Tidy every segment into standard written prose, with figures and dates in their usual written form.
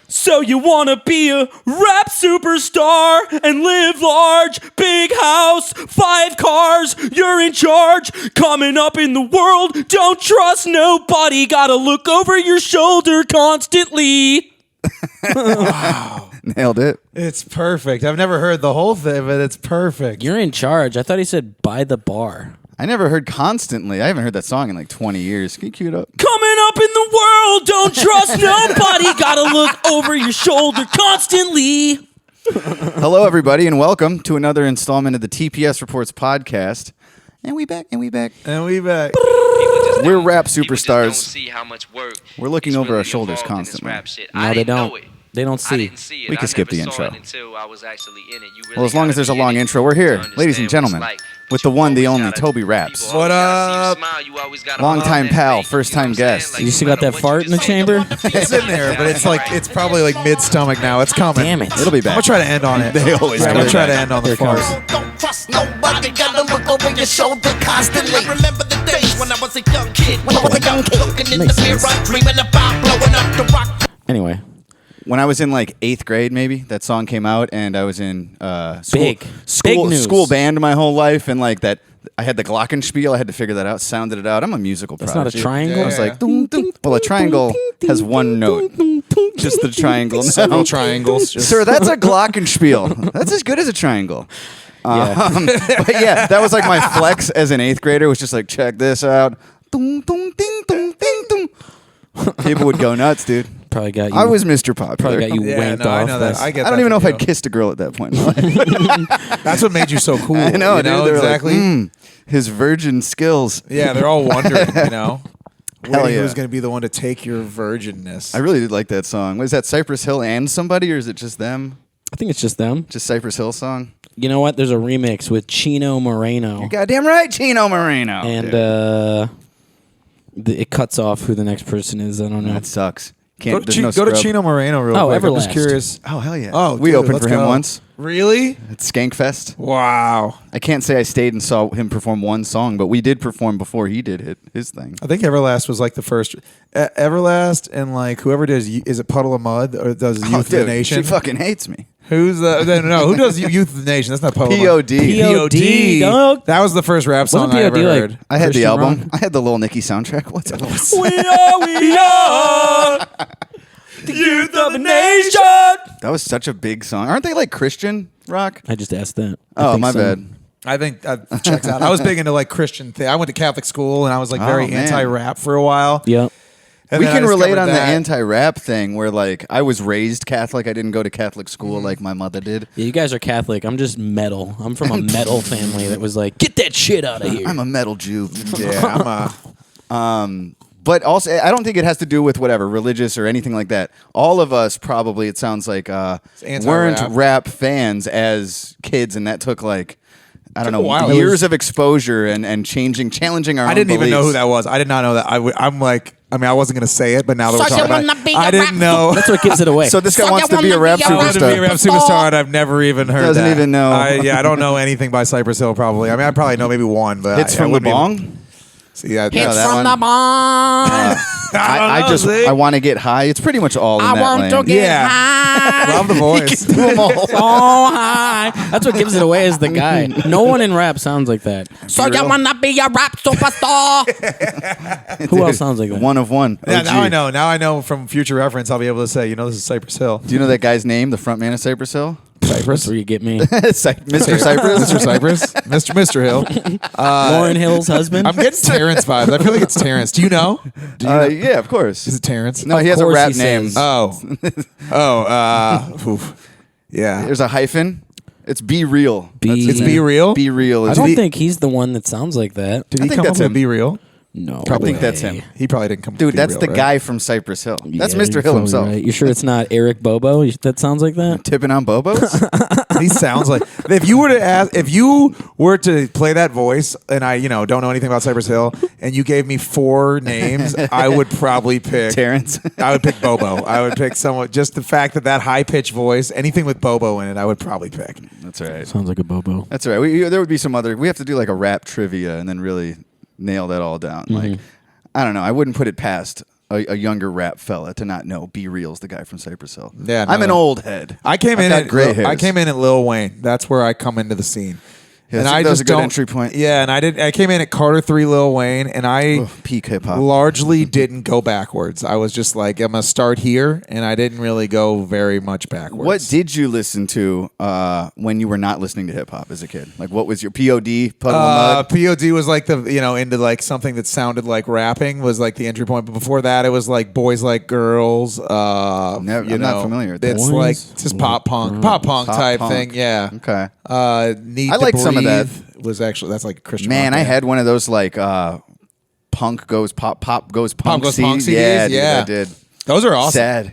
So you wanna be a rap superstar and live large, big house, 5 cars, you're in charge, coming up in the world, don't trust nobody, gotta look over your shoulder constantly. Wow. Nailed it. It's perfect. I've never heard the whole thing, but it's perfect. You're in charge. I thought he said by the bar. I never heard Constantly. I haven't heard that song in like 20 years. Can you cue it up? Coming up in the world, don't trust nobody, gotta look over your shoulder constantly. Hello, everybody, and welcome to another installment of the TPS Reports podcast. And we back. We're rap superstars. See how much work We're looking is over really our shoulders involved in this constantly. rap shit. No, I they didn't don't. know it. They don't I see. didn't see it. We I can skip never the saw intro. it until I was actually in it. You really Well, as long as there's a gotta be long in it intro, we're here, to ladies and understand gentlemen, what it's like. with But the you one, the always only gotta- TobyRaps. people What always gotta see you up? smile. You always gotta Long hold time that pal, fake, first you know time what I'm saying? guest. Like, You still no got that matter fart what in the you say, chamber? It's in there, but it's like it's probably like mid-stomach now. It's coming. Damn it. It'll be I'm back. gonna try to end on it. They always I'm do. gonna try to end on Here the it comes. fart. Don't trust nobody, gotta look over your shoulder constantly. I remember the days when I was a young kid. Looking in the Makes mirror, sense. dreaming about blowing up the rock. Anyway, When I was in like 8th grade, maybe, that song came out, and I was in Big news. school band my whole life, and like that, I had the glockenspiel. I had to figure that out, sounded it out. I'm a musical that's not a prodigy. triangle. I was like, dum, dum. Well, a triangle has one note, just the triangle. Several No. triangles. Just Sir, that's a glockenspiel. That's as good as a triangle. Yeah. But yeah, that was like my flex as an 8th grader. Was just like, check this out. Dum, dum, ding, dum, ding, dum. People would go nuts, dude. Probably got you. I was Mr. Popular. Probably got you yeah, wanked no, I off. know that. That's- I get. I don't that even know if from I'd you. kissed a girl at that point in my life. That's what made you so cool. I know, you dude. They were exactly. like, his virgin skills. Yeah, they're all wondering. Hell Waiting yeah. who's going to be the one to take your virginness. I really did like that song. Was that Cypress Hill and somebody, or is it just them? I think it's just them. Just Cypress Hill song? You know what? There's a remix with Chino Moreno. You're goddamn right, Chino Moreno. And dude. it cuts off who the next person is. I don't know. That sucks. Go Can't. to, There's no Go to scrub. Chino Moreno real Oh, quick. I'm just Everlast. curious. Oh hell yeah! Oh, we dude, opened let's for him go. once Really? at Skankfest. Wow. I can't say I stayed and saw him perform one song, but we did perform before he did his thing. I think Everlast was like the first. Everlast and like whoever does, is it Puddle of Mud or does Youth of the dude, Nation? she fucking hates me. Who's no, who does Youth of the Nation? That's not Puddle of Mud. P.O.D. P.O.D., dog. That was the first rap song Wasn't I ever P.O.D. like- heard. I had the Christian album. rock? I had the Lil Nicky soundtrack. What's up? We are the youth of the nation. That was such a big song. Aren't they like Christian rock? I just asked that. I Oh, think my so. bad. I think that checks out. I was big into like Christian thing. I went to Catholic school and I was like very Oh, man. anti-rap for a while. Yep. And We then I can relate discovered on the that. anti-rap thing where like I was raised Catholic. I didn't go to Catholic school Mm-hmm. like my mother did. Yeah, you guys are Catholic. I'm just metal. I'm from a metal family that was like, get that shit out of here. I'm a metal Jew. Yeah, I'm But also, I don't think it has to do with whatever, religious or anything like that. All of us probably, it sounds like, anti-rap. weren't rap fans as kids, and that took like, I don't Took a know, while. It years was- of exposure and challenging our I own didn't even know who beliefs. that was. I did not know that. I'm like, I mean, I wasn't gonna say it, but now that we're So you talking about wanna be it, a I didn't rap- know. That's what gives it away. So this guy So wants you to be a wanna rap be a I wanted to be a superstar. rap superstar, and I've never even heard Doesn't that. even know. I don't know anything by Cypress Hill. Probably. I mean, I probably know maybe one, but Hits I from the wouldn't even- bong. See, yeah, Yeah, Hits that from one. the bond. I want to get high. It's pretty much all in I that want lane. to get Yeah. high. love the voice. Do 'em all. so high. That's what gives it away is the guy. No one in rap sounds like that. So you wanna be a rap superstar? Who else sounds like that? One of one. Yeah, OG. now I know. Now I know from future reference, I'll be able to say, you know, this is Cypress Hill. Do you know that guy's name, the front man of Cypress Hill? That's where you get me. Mr. Cypress? Mr. Cypress, Mr. Hill. Lauren Hill's husband. I'm getting Terrence vibes. I feel like it's Terrence. Do you know? Yeah, of course. Is it Terrence? No, he has a course rap he name. says. Oof. Yeah. There's a hyphen. It's Be Real. It's Be Real? Be Real. I Is don't he- think he's the one that sounds like that. Did I he think come that's up him. with Be Real? No, I think way. that's him. He probably didn't come up Dude, with Be that's Real, the right? guy from Cypress Hill. That's Yeah, Mr. you're Hill probably himself. right. You sure it's not Eric Bobo? That sounds like that. Tipping on Bobos? He sounds like if you were to play that voice, and I don't know anything about Cypress Hill, and you gave me 4 names, I would probably pick Terrence. I would pick Bobo. I would pick someone. Just the fact that high pitched voice, anything with Bobo in it, I would probably pick. That's all right. Sounds like a Bobo. That's all right. There would be some other. We have to do like a rap trivia and then really nail that all down. Like, I don't know. I wouldn't put it past a younger rap fella to not know B Real's the guy from Cypress Hill. Yeah, I'm an no. old head. I came I've in got at gray hairs. I came in at Lil Wayne. That's where I come into the scene. Yeah, and that I was just a good don't, entry point. Yeah, and I came in at Carter 3 Lil Wayne, and I Peak hip hop. largely didn't go backwards. I was just like, I'm gonna start here, and I didn't really go very much backwards. What did you listen to when you were not listening to hip hop as a kid? Like, what was your POD? Puddle of Mud? POD was like into like something that sounded like rapping was like the entry point. But before that, it was like Boys Like Girls. I'm not familiar with that. It's like just pop punk type punk. thing. Yeah. Okay. Need I to like some of that. Breathe was actually that's like a Christian. Man, rock I band. had one of those like punk goes pop goes punk, goes punk CDs? Yeah, dude, Yeah. I did. Those are awesome. Sad.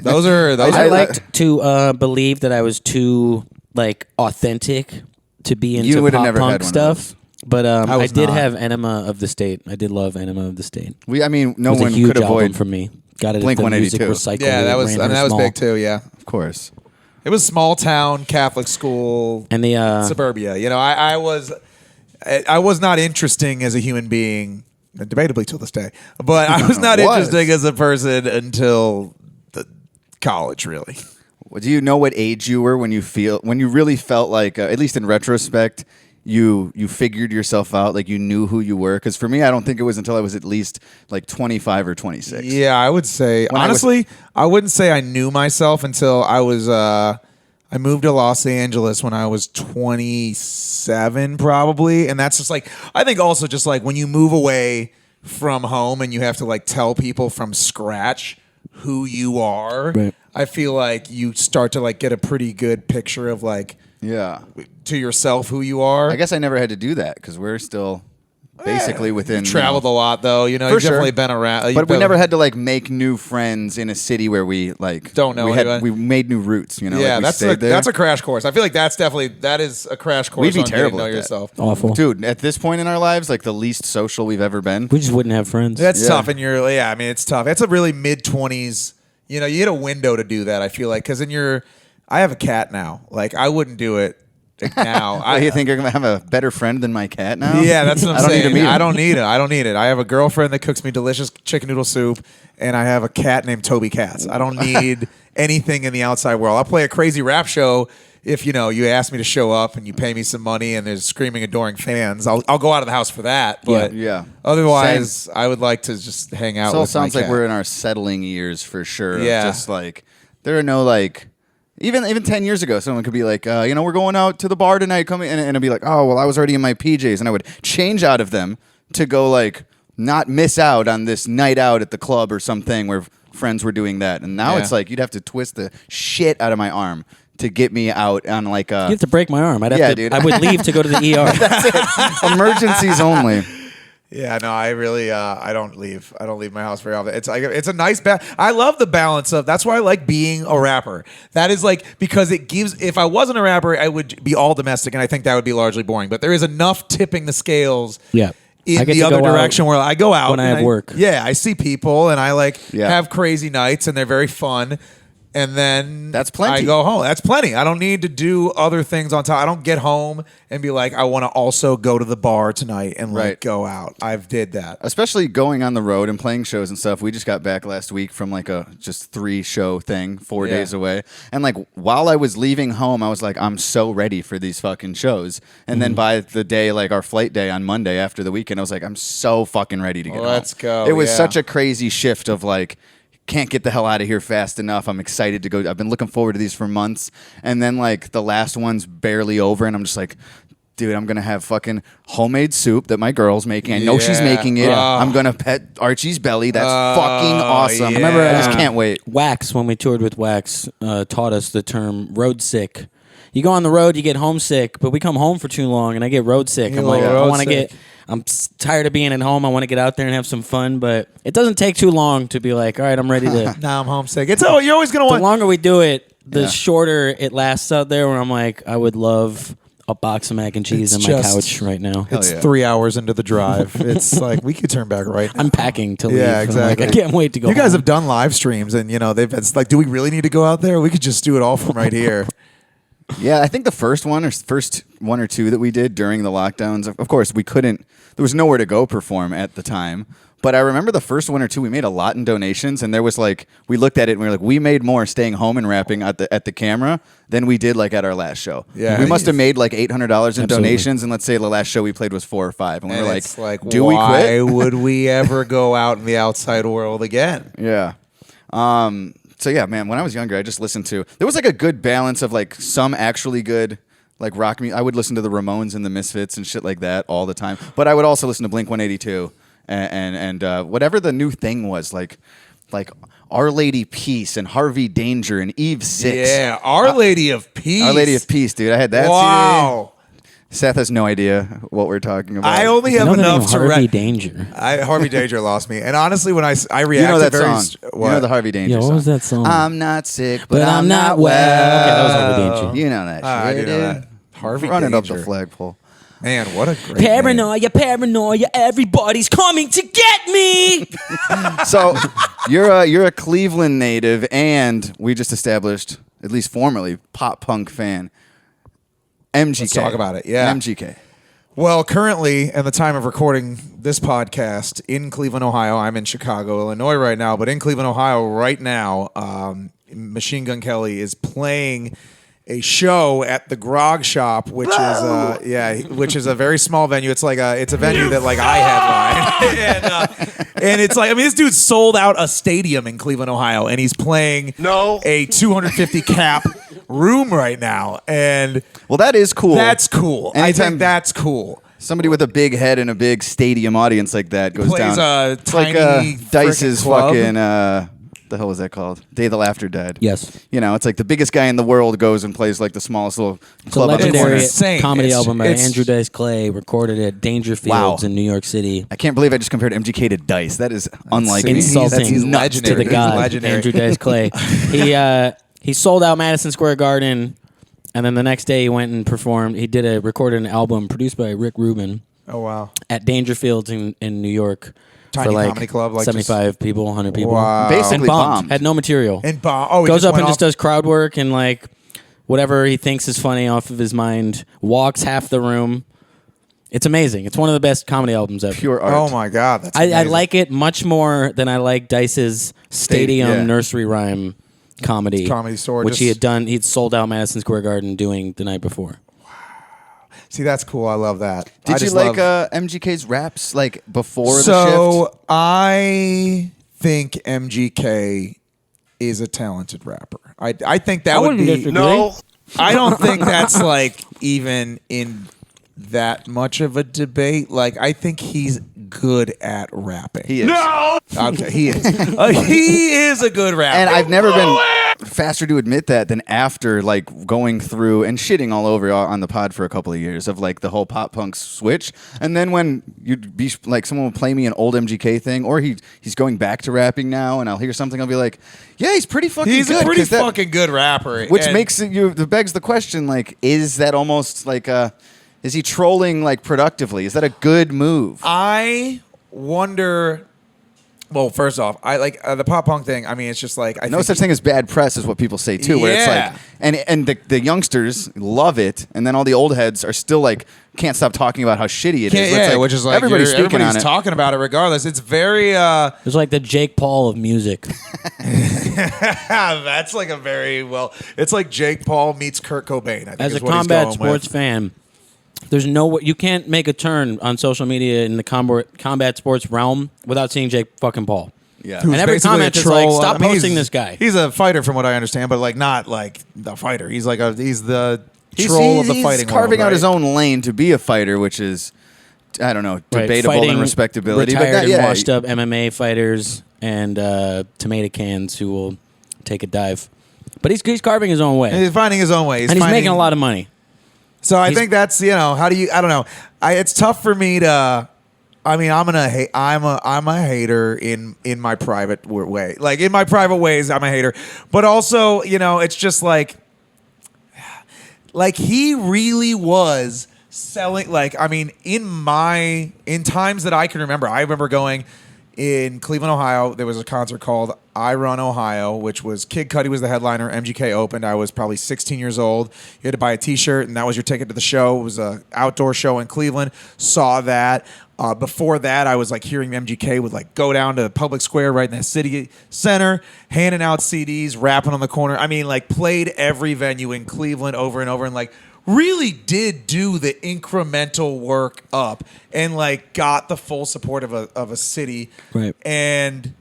Those are. I liked to believe that I was too like authentic to be into You would have pop never punk had one of stuff. those. But I was did not. have Enema of the State. I did love Enema of the State. I mean, no It was one a huge could album avoid. for me. Got it Blink at the music 182. recycle. Yeah, that was. I mean, that was big too. Yeah, Of course. it was small town Catholic school. And the suburbia. You know, I was not interesting as a human being, debatably till this day. But I was not Was. interesting as a person until the college, really. Well, do you know what age you were when you really felt like, at least in retrospect, you figured yourself out, like you knew who you were? Because for me, I don't think it was until I was at least like 25 or 26. Yeah, I would say When I was- honestly, I wouldn't say I knew myself until I was. I moved to Los Angeles when I was 27, probably, and that's just like I think also just like when you move away from home and you have to like tell people from scratch who you are. Right. I feel like you start to like get a pretty good picture of like Yeah. to yourself who you are. I guess I never had to do that because we're still basically within. You've traveled a lot though. You know, For you've sure. definitely been around. But we never had to like make new friends in a city where we like Don't know anyone. We made new roots. You know, Yeah, like we that's stayed there. that's a crash course. I feel like that is a crash course. We'd be on getting terrible to know at that. yourself. awful. Dude, at this point in our lives, like the least social we've ever been. We just wouldn't have friends. That's Yeah. tough, and I mean, it's tough. It's a really mid-20s. You know, you get a window to do that. I feel like because I have a cat now. Like I wouldn't do it now. You think you're gonna have a better friend than my cat now? Yeah, that's what I'm I don't saying. need to meet him. I don't need it. I don't need it. I have a girlfriend that cooks me delicious chicken noodle soup, and I have a cat named Toby Katz. I don't need anything in the outside world. I'll play a crazy rap show if you ask me to show up and you pay me some money and there's screaming, adoring fans. I'll go out of the house for that. But Yeah. otherwise, I would like to just hang out. It all with sounds my like cat. we're in our settling years for sure. of Yeah. just like there are no like. Even 10 years ago, someone could be like, we're going out to the bar tonight. Come in, and I'd be like, oh, well, I was already in my PJs, and I would change out of them to go like not miss out on this night out at the club or something where friends were doing that. And now Yeah. it's like you'd have to twist the shit out of my arm to get me out on like You have to break my arm. Dude. I would leave to go to the ER. emergencies only. Yeah, no, I really, I don't leave. I don't leave my house very often. It's like it's a nice balance. I love the balance of. That's why I like being a rapper. That is like because it gives. If I wasn't a rapper, I would be all domestic, and I think that would be largely boring. But there is enough tipping the scales. Yeah. In I get the to other go out direction where I go out when I and have work. Yeah, I see people and I Yeah. have crazy nights and they're very fun. And then That's plenty. I go home. That's plenty. I don't need to do other things on top. I don't get home and be like, I want to also go to the bar tonight and like Right. go out. I've did that. Especially going on the road and playing shows and stuff. We just got back last week from like a just 3-show thing, 4 Yeah. days away. And like while I was leaving home, I was like, I'm so ready for these fucking shows. And then by the day, like our flight day on Monday after the weekend, I was like, I'm so fucking ready to get home. Let's go, It was yeah. such a crazy shift of like, can't get the hell out of here fast enough. I'm excited to go. I've been looking forward to these for months. And then like the last one's barely over and I'm just like, dude, I'm going to have fucking homemade soup that my girl's making. I know she's Yeah. making it. Oh. I'm going to pet Archie's belly. That's fucking awesome. yeah. Remember, I just can't wait. Wax, when we toured with Wax, taught us the term road sick. You go on the road, you get homesick, but we come home for too long and I get road sick. You're I'm like, a little I road want to sick. I'm tired of being at home. I want to get out there and have some fun, but it doesn't take too long to be like, all right, I'm ready to. Now I'm homesick. You're always gonna The want. longer we do it, the Yeah. shorter it lasts out there. Where I'm like, I would love a box of mac and cheese It's on my just- couch right now. It's yeah. 3 hours into the drive. It's like we could turn back right now. I'm packing to leave. Yeah, I'm exactly. like, I can't wait to go. You guys home. have done live streams, and it's like, do we really need to go out there? We could just do it all from right here. Yeah, I think the first one or two that we did during the lockdowns, of course, we couldn't, there was nowhere to go perform at the time. But I remember the first one or two, we made a lot in donations, and there was like, we looked at it and we were like, we made more staying home and rapping at the camera than we did like at our last show. Yeah. We must have made like $800 in Absolutely. donations, and let's say the last show we played was 4 or 5. And we And were it's like, do we why quit? would we ever go out in the outside world again? Yeah. So yeah, man, when I was younger, I just listened to, there was like a good balance of like some actually good like rock music. I would listen to the Ramones and the Misfits and shit like that all the time. But I would also listen to Blink-182 and whatever the new thing was, like Our Lady Peace and Harvey Danger and Eve 6. Yeah, Our Lady of Peace. Our Lady of Peace, dude. I had that Wow. CD. Seth has no idea what we're talking about. I only I have know the name enough to Harvey write. Danger. Harvey Danger lost me, and honestly, when I reacted You know that very, song. You know the Harvey Danger Yeah, what song. was that song? I'm not sick, But I'm not well. Okay, that was Harvey Danger. You know that shit, I do know dude. that. Harvey Running up Danger. the flagpole. Man, what a great name. Paranoia, everybody's coming to get me. So you're a Cleveland native, and we just established, at least formerly, pop punk fan. MGK. Let's talk about it, yeah. MGK. Well, currently, at the time of recording this podcast in Cleveland, Ohio, I'm in Chicago, Illinois right now, but in Cleveland, Ohio right now, Machine Gun Kelly is playing a show at the Grog Shop, which is a very small venue. It's a venue that like I headline, and it's like, I mean, this dude sold out a stadium in Cleveland, Ohio, and he's playing a 250 cap room right now, and Well, that is cool. that's cool. I Anytime- think that's cool. Somebody with a big head and a big stadium audience like that goes Plays down. a It's like tiny Dice's frickin' club. fucking the hell was that called? Day the Laughter Dead. Yes. You know, it's like the biggest guy in the world goes and plays like the smallest little It's a club on the legendary corner. insane. comedy It's- album by it's- Andrew Dice Clay, recorded at Dangerfields in New York City. I can't believe I just compared MGK to Dice. That is unlike me. Insulting That's nuts, legendary. to the dude. He's god legendary. Andrew Dice Clay. He sold out Madison Square Garden, and then the next day he went and performed. He recorded an album produced by Rick Rubin Oh wow. at Dangerfields in New York. Tiny for like comedy club, like 75 people, 100 people. Wow. Basically and bombed. bombed. Had no material. And he Goes just up went and just off- does crowd work and like whatever he thinks is funny off of his mind. Walks half the room. It's amazing. It's one of the best comedy albums ever. Pure art. Oh my god, that's I amazing. like it much more than I like Dice's stadium yeah. nursery rhyme comedy. Comedy Store, which he just- had done. He'd sold out Madison Square Garden doing the night before. See, that's cool. I love that. I Did you just like love- MGK's raps like before the So shift? I think MGK is a talented rapper. I think that would be I don't think that's like even in that much of a debate. Like I think he's good at rapping. He is. Okay, he is. He is a good rapper. And I've never been faster to admit that than after like going through and shitting all over on the pod for a couple of years of like the whole pop punk switch. And then when you'd be like someone would play me an old MGK thing, or he's going back to rapping now, and I'll hear something, I'll be like, yeah, he's pretty fucking he's good. a pretty 'cause that- fucking good rapper. which And- makes it begs the question, like, is that almost like is he trolling like productively? Is that a good move? I wonder. Well, first off, I like the pop punk thing. I mean, it's just like No such thing as bad press is what people say too. Where it's Yeah. like, and the youngsters love it, and then all the old heads are still like can't stop talking about how shitty it is. Yeah, It's like, which is like everybody's speaking on it. talking about it regardless. It's very It's like the Jake Paul of music. that's like a very well. It's like Jake Paul meets Kurt Cobain. I think As is a what he's combat going sports with. fan, there's you can't make a turn on social media in the combat sports realm without seeing Jake fucking Paul. Yeah, And every Basically comment a is like, troll. stop I mean, posting he's- this guy. He's a fighter, from what I understand, but like not like the fighter. He's like he's the he's, troll of the he's fighting carving world, out his right? own lane to be a fighter, which is I don't know, Right, debatable fighting in respectability. Retired but and yeah, washed up MMA fighters and tomato cans who will take a dive. But he's carving his own way, He's finding his own way, and he's making a lot of money. So I He's- think that's how do you I don't know. It's tough for me to. I mean, I'm a hater in my private way. Like in my private ways, I'm a hater. But also, it's just like he really was selling. Like, I mean, in times that I can remember, I remember going in Cleveland, Ohio, there was a concert called I Run Ohio, which was Kid Cudi was the headliner. MGK opened. I was probably 16 years old. You had to buy a T-shirt, and that was your ticket to the show. It was an outdoor show in Cleveland. Saw that. Before that, I was like hearing MGK would like go down to the public square right in the city center, handing out CDs, rapping on the corner. I mean, like played every venue in Cleveland over and over, and like really did do the incremental work up and like got the full support of a city, Right. and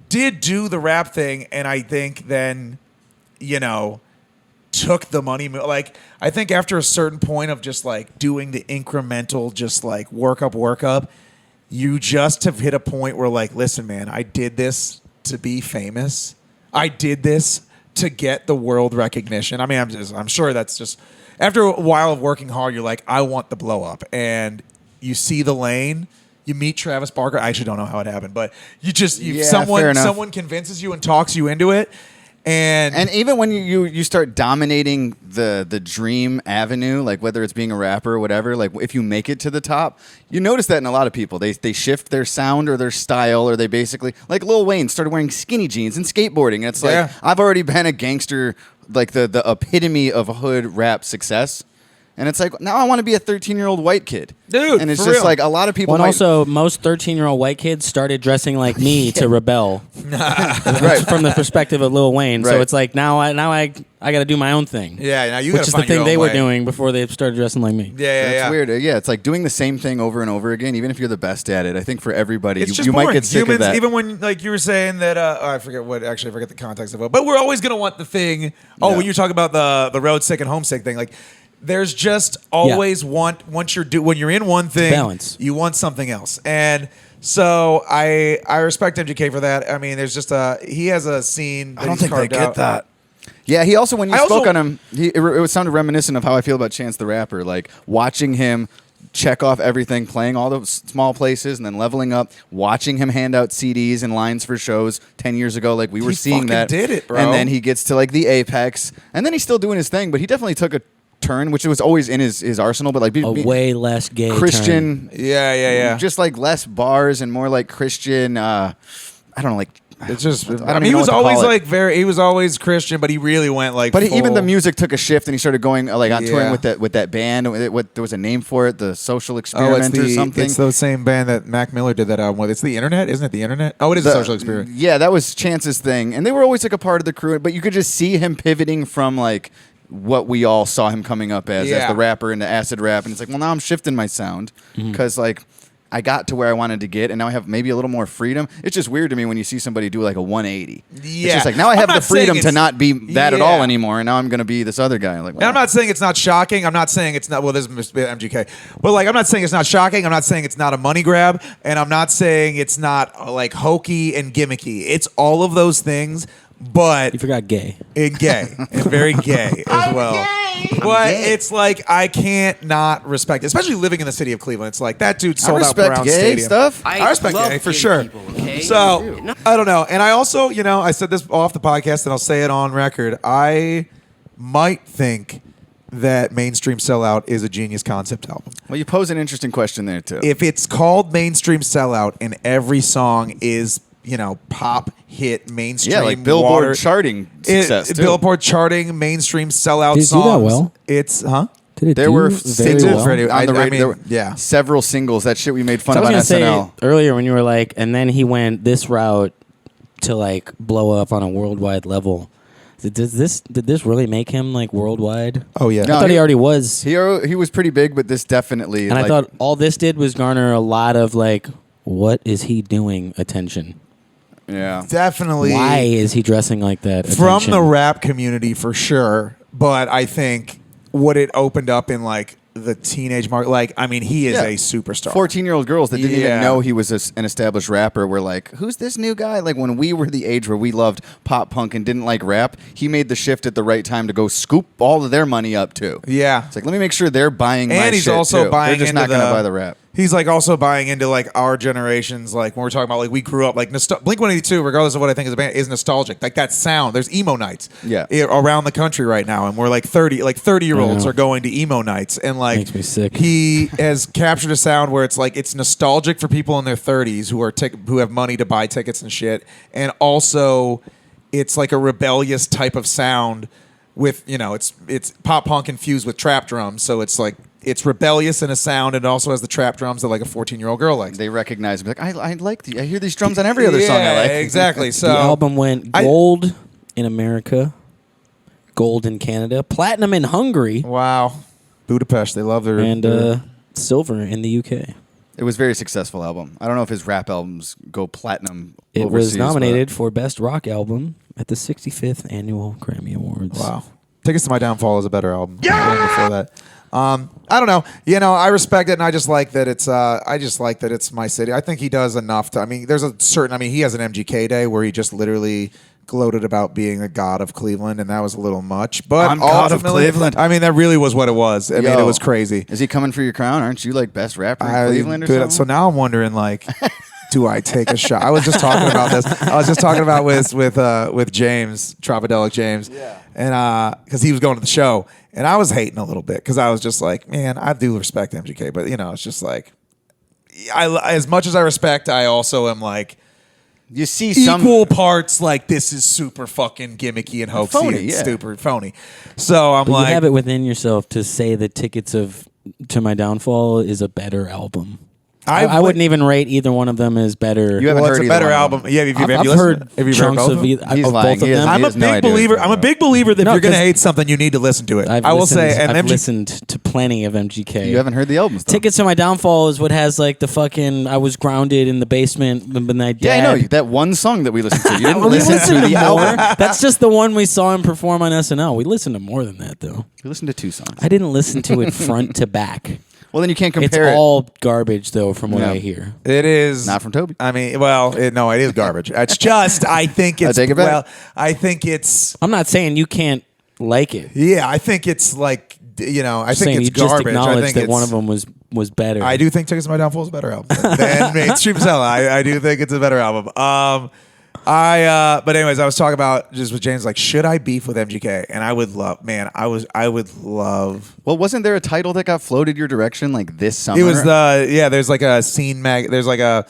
did do the rap thing. And I think then, took the money. Like I think after a certain point of just like doing the incremental, just like work up, you just have hit a point where like, listen, man, I did this to be famous. I did this to get the world recognition. I mean, I'm sure that's just after a while of working hard, you're like, I want the blow up. And you see the lane, you meet Travis Barker. I actually don't know how it happened, but fair enough. someone convinces you and talks you into it. And even when you start dominating the dream avenue, like whether it's being a rapper or whatever, like if you make it to the top, you notice that in a lot of people. They shift their sound or their style, or they basically, like Lil Wayne started wearing skinny jeans and skateboarding. And it's like, I've already been a gangster, like the epitome of hood rap success. And it's like, now I want to be a 13-year-old white kid. Dude, and it's for just real. like a lot of people Well, and might, also, most 13-year-old white kids started dressing like me to rebel. right. From the perspective of Lil Wayne. So Right. it's like, now I got to do my own thing. yeah, now you Which gotta is the find your thing own they were way. doing before they started dressing like me. Yeah. That's weird. Yeah, it's like doing the same thing over and over again, even if you're the best at it. I think for everybody, It's just you might boring. get sick Humans, of that. even when like you were saying that. I forget the context of it. But we're always gonna want the thing. Oh, Yeah. when you talk about the road sick and homesick thing, like there's when you're in one thing, balance. you want something else. And so I respect MGK for that. I mean, there's just he has a scene. That I don't he's think they carved get out. that. Yeah, he also, when you I spoke also- on him, it sounded reminiscent of how I feel about Chance the Rapper. Like watching him check off everything, playing all those small places, and then leveling up. Watching him hand out CDs and lines for shows 10 years ago, like we were He seeing fucking that. did it, bro. And then he gets to like the apex, and then he's still doing his thing, but he definitely took a turn, which was always in his arsenal. But like A way less gay Christian, Yeah. just like less bars and more like Christian. I don't know, like. It's just. I don't I mean, even he know was what to always call it. like he was always Christian, but he really went like. But even full- the music took a shift, and he started going like on touring Yeah. with that band. There was a name for it, the Social Oh, Experiment or something. It's the same band that Mac Miller did that album with. It's the Internet, isn't it? The Internet. Oh, it is a Social Experiment. Yeah, that was Chance's thing, and they were always like a part of the crew. But you could just see him pivoting from like what we all saw him coming up as Yeah. the rapper into acid rap, and it's like, well, now I'm shifting my sound because like I got to where I wanted to get, and now I have maybe a little more freedom. It's just weird to me when you see somebody do like a 180. It's Yeah. just like now I I'm have the not saying freedom to it's- not be that at Yeah. all anymore, and now I'm going to be this other guy. Like, And I'm not saying it's not shocking. I'm not saying it's not. Well, this is MGK, but like I'm not saying it's not shocking. I'm not saying it's not a money grab, and I'm not saying it's not like hokey and gimmicky. It's all of those things, but You forgot gay. and gay and very gay as well. But it's like I can't not respect it, especially living in the city of Cleveland. It's like that dude sold out respect Brown gay Stadium. stuff. I respect love gay for gay sure. people, okay? So I don't know, and I also, I said this off the podcast, and I'll say it on record. I might think that Mainstream Sellout is a genius concept album. Well, you pose an interesting question there too. If it's called Mainstream Sellout and every song is pop hit mainstream, yeah, like Billboard water- charting success. too. Billboard charting mainstream sellout Did it do songs. that well? It's Did it There do were very singles well? very- on the I radio. mean, There were yeah. several singles. That shit we made fun So I of was on gonna SNL. say earlier when you were like, and then he went this route to like blow up on a worldwide level. Did this really make him like worldwide? Oh yeah. No, I thought he already was. He was pretty big, but this definitely. And I thought all this did was garner a lot of like, what is he doing? Attention. yeah. Definitely. Why is he dressing like that? From Attention. the rap community for sure, but I think what it opened up in like the teenage market, like I mean, he is Yeah. a superstar. 14-year-old girls that didn't Yeah. even know he was an established rapper were like, who's this new guy? Like when we were the age where we loved pop punk and didn't like rap, he made the shift at the right time to go scoop all of their money up too. Yeah. It's like, let me make sure they're buying my And he's shit, also too. buying They're just into not going to the- buy the rap. he's like also buying into like our generations, like when we're talking about like we grew up like Blink-182, regardless of what I think is a band, is nostalgic. Like that sound. There's emo nights around the country right now, and we're like 30-year-olds are going to emo nights, and like Makes me sick. he has captured a sound where it's like it's nostalgic for people in their 30s who have money to buy tickets and shit, and also it's like a rebellious type of sound with, you know, it's pop punk infused with trap drums, so it's like it's rebellious in a sound, and it also has the trap drums that like a 14-year-old girl likes. They recognize me, like I I hear these drums on every other song I like. Exactly. So the album went gold in America, gold in Canada, platinum in Hungary, wow, Budapest, they love their and silver in the UK. It was a very successful album. I don't know if his rap albums go platinum. It overseas, was nominated for Best Rock Album at the 65th Annual Grammy Awards. Wow. Tickets to My Downfall is a better album. Yeah. Before that. I don't know. You know, I respect it, and I just like that it's. I just like that it's my city. I think he does enough to. I mean, there's a certain. I mean, he has an MGK day where he just literally gloated about being a god of Cleveland, and that was a little much. But I'm god of ultimately- Cleveland. I mean, that really was what it was. I mean, it was crazy. Is he coming for your crown? Aren't you like best rapper in Cleveland or something? So now I'm wondering, like, do I take a shot? I was just talking about this. I was just talking about with James, Tropodelic James, and because he was going to the show, and I was hating a little bit because I was just like, man, I do respect MGK, but you know, it's just like, as much as I respect, I also am like, you see some equal parts like this is super fucking gimmicky and hoaxy phony, and yeah. stupid phony. So I'm But like, you have it within yourself to say that Tickets to My Downfall is a better album. I wouldn't even rate either one of them as better. You haven't well, heard it's a either better one of them. album. Yeah, I've heard chunks of, He's both lying. of He them. has- I'm he a has no big idea what believer. he's I'm a talking big believer that No, if you're going to 'cause hate something, you need to listen to it. I've I will say, and I've MGK listened to plenty of MGK. You haven't heard the albums, though. Tickets to My Downfall is what has like the fucking I was grounded in the basement when I Yeah, I know dad. that one song that we listened to. You didn't We listen listened to the more. album. That's just the one we saw him perform on SNL. We listened to more than that though. We listened to 2 songs. I didn't listen to it front to back. Well, then you can't It's compare it. all garbage though, from what Yeah. I hear. it is Not from Toby. I mean, well, no, it is garbage. It's just, I think it's, take it back. well, I think it's, I'm not saying you can't like it. yeah, I think it's like, you know, I Just think saying it's you just garbage. I acknowledge think that it's, one of them was better. I do think Tickets to My Downfall is a better album than Mainstream Sell. I do think it's a better album. But anyways, I was talking about just with James, like, should I beef with MGK? And I would love, man, I would love. Well, wasn't there a title that got floated your direction like this summer? It was there's like a scene there's like a,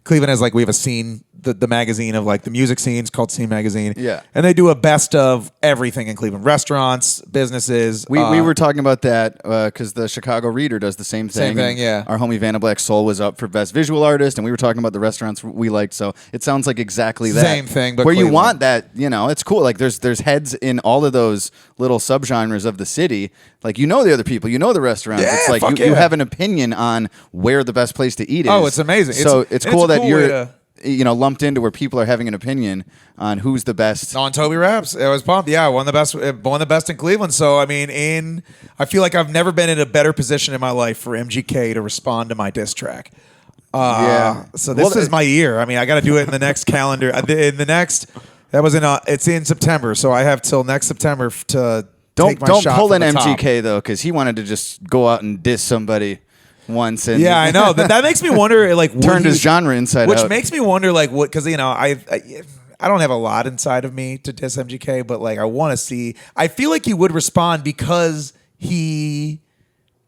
Cleveland has like, we have a scene, the magazine of like the music scenes called Scene Magazine. Yeah. And they do a best of everything in Cleveland. Restaurants, businesses. We were talking about that because the Chicago Reader does the same thing. Same thing, yeah. Our homie Vanna Black Soul was up for Best Visual Artist, and we were talking about the restaurants we liked. So it sounds like exactly that. Same thing, but where you Cleveland. want that, you know, it's cool. Like there's heads in all of those little subgenres of the city. Like you know the other people, you know the restaurants. Yeah, it's like fuck you yeah. have an opinion on where the best place to eat is. Oh, it's amazing. So It's- it's and cool it's a that cool you're way to- you know lumped into where people are having an opinion on who's the best. on TobyRaps. I was pumped. Yeah, one of the best in Cleveland. So I mean, I feel like I've never been in a better position in my life for MGK to respond to my diss track. Yeah. So this is my year. I mean, I got to do it in the next calendar. In the next, it's in September. So I have till next September to take my Don't shot pull from an the top. MGK though, because he wanted to just go out and diss somebody once and Yeah, I know. That makes me wonder. Like, would turned he- his genre inside which out. makes me wonder, like, what? Because you know, I don't have a lot inside of me to diss MGK, but like, I want to see. I feel like he would respond because he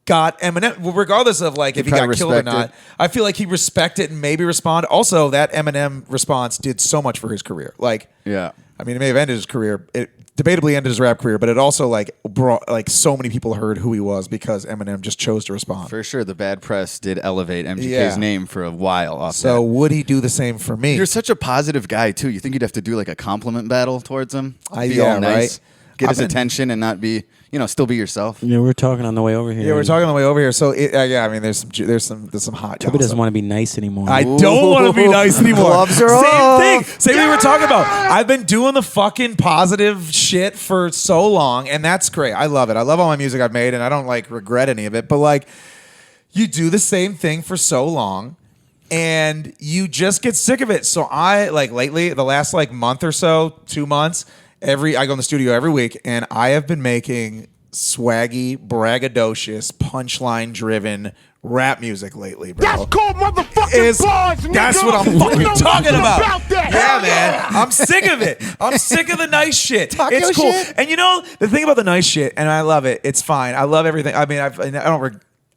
got Eminem, regardless of like if he got probably killed or respect not. it. I feel like he respect it and maybe respond. Also, that Eminem response did so much for his career. Like, Yeah. I mean, it may have ended his career. It debatably ended his rap career, but it also like brought like so many people heard who he was because Eminem just chose to respond. For sure, the bad press did elevate MGK's Yeah. name for a while off So that. would he do the same for me? You're such a positive guy, too. You think you'd have to do like a compliment battle towards him? Be yeah, all nice. right. Get I've his been- attention and not be, still be yourself. Yeah, we're talking on the way over here. Yeah, we're talking on the way over here. So yeah, I mean, there's some hot. Toby doesn't gossip. want to be nice anymore. I don't want to be nice anymore. Gloves are Same off. thing. Same thing we're talking about. I've been doing the fucking positive shit for so long, and that's great. I love it. I love all my music I've made, and I don't like regret any of it. But like, you do the same thing for so long, and you just get sick of it. So I like lately, the last like month or so, 2 months. I go in the studio every week, and I have been making swaggy, braggadocious, punchline driven rap music lately, bro. That's called motherfucking bars, nigga. That's what I'm You fucking know talking nothing about. that. Yeah, man. I'm sick of it. I'm sick of the nice shit. It's cool. And you know, the thing about the nice shit, and I love it, it's fine. I love everything. I mean,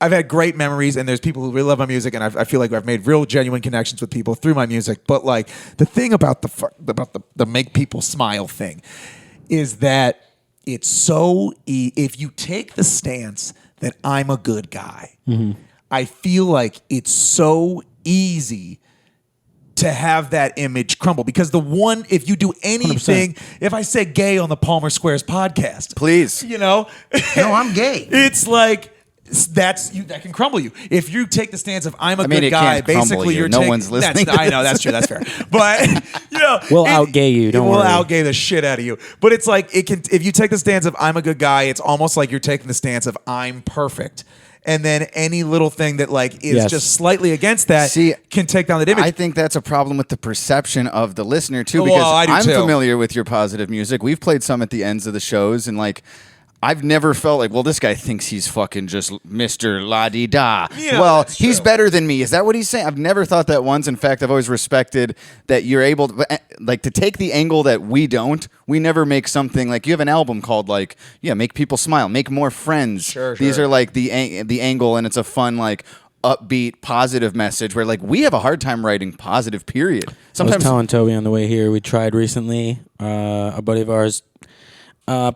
I've had great memories, and there's people who really love my music, and I feel like I've made real, genuine connections with people through my music. But like the thing about the make people smile thing is that it's so if you take the stance that I'm a good guy, I feel like it's so easy to have that image crumble, because if you do anything, 100%. If I say gay on the Palmer Squares podcast, please, no, I'm gay. It's like that can crumble you. If you take the stance of I'm a good guy, basically you're no one's listening. I know that's true. That's fair. But we'll out-gay you. Don't worry. We'll out-gay the shit out of you. But it's like if you take the stance of I'm a good guy, it's almost like you're taking the stance of I'm perfect. And then any little thing that like is just slightly against that can take down the image. I think that's a problem with the perception of the listener too, because I'm familiar with your positive music. We've played some at the ends of the shows, and like I've never felt like, well, this guy thinks he's fucking just Mr. La-di-da. Yeah, well, he's better than me. Is that what he's saying? I've never thought that once. In fact, I've always respected that you're able to, like, to take the angle that we don't. We never make something like, you have an album called like, make people smile, make more friends. Sure. These are like the angle, and it's a fun, like, upbeat, positive message where like we have a hard time writing positive, period. Sometimes I was telling Toby on the way here, we tried recently, a buddy of ours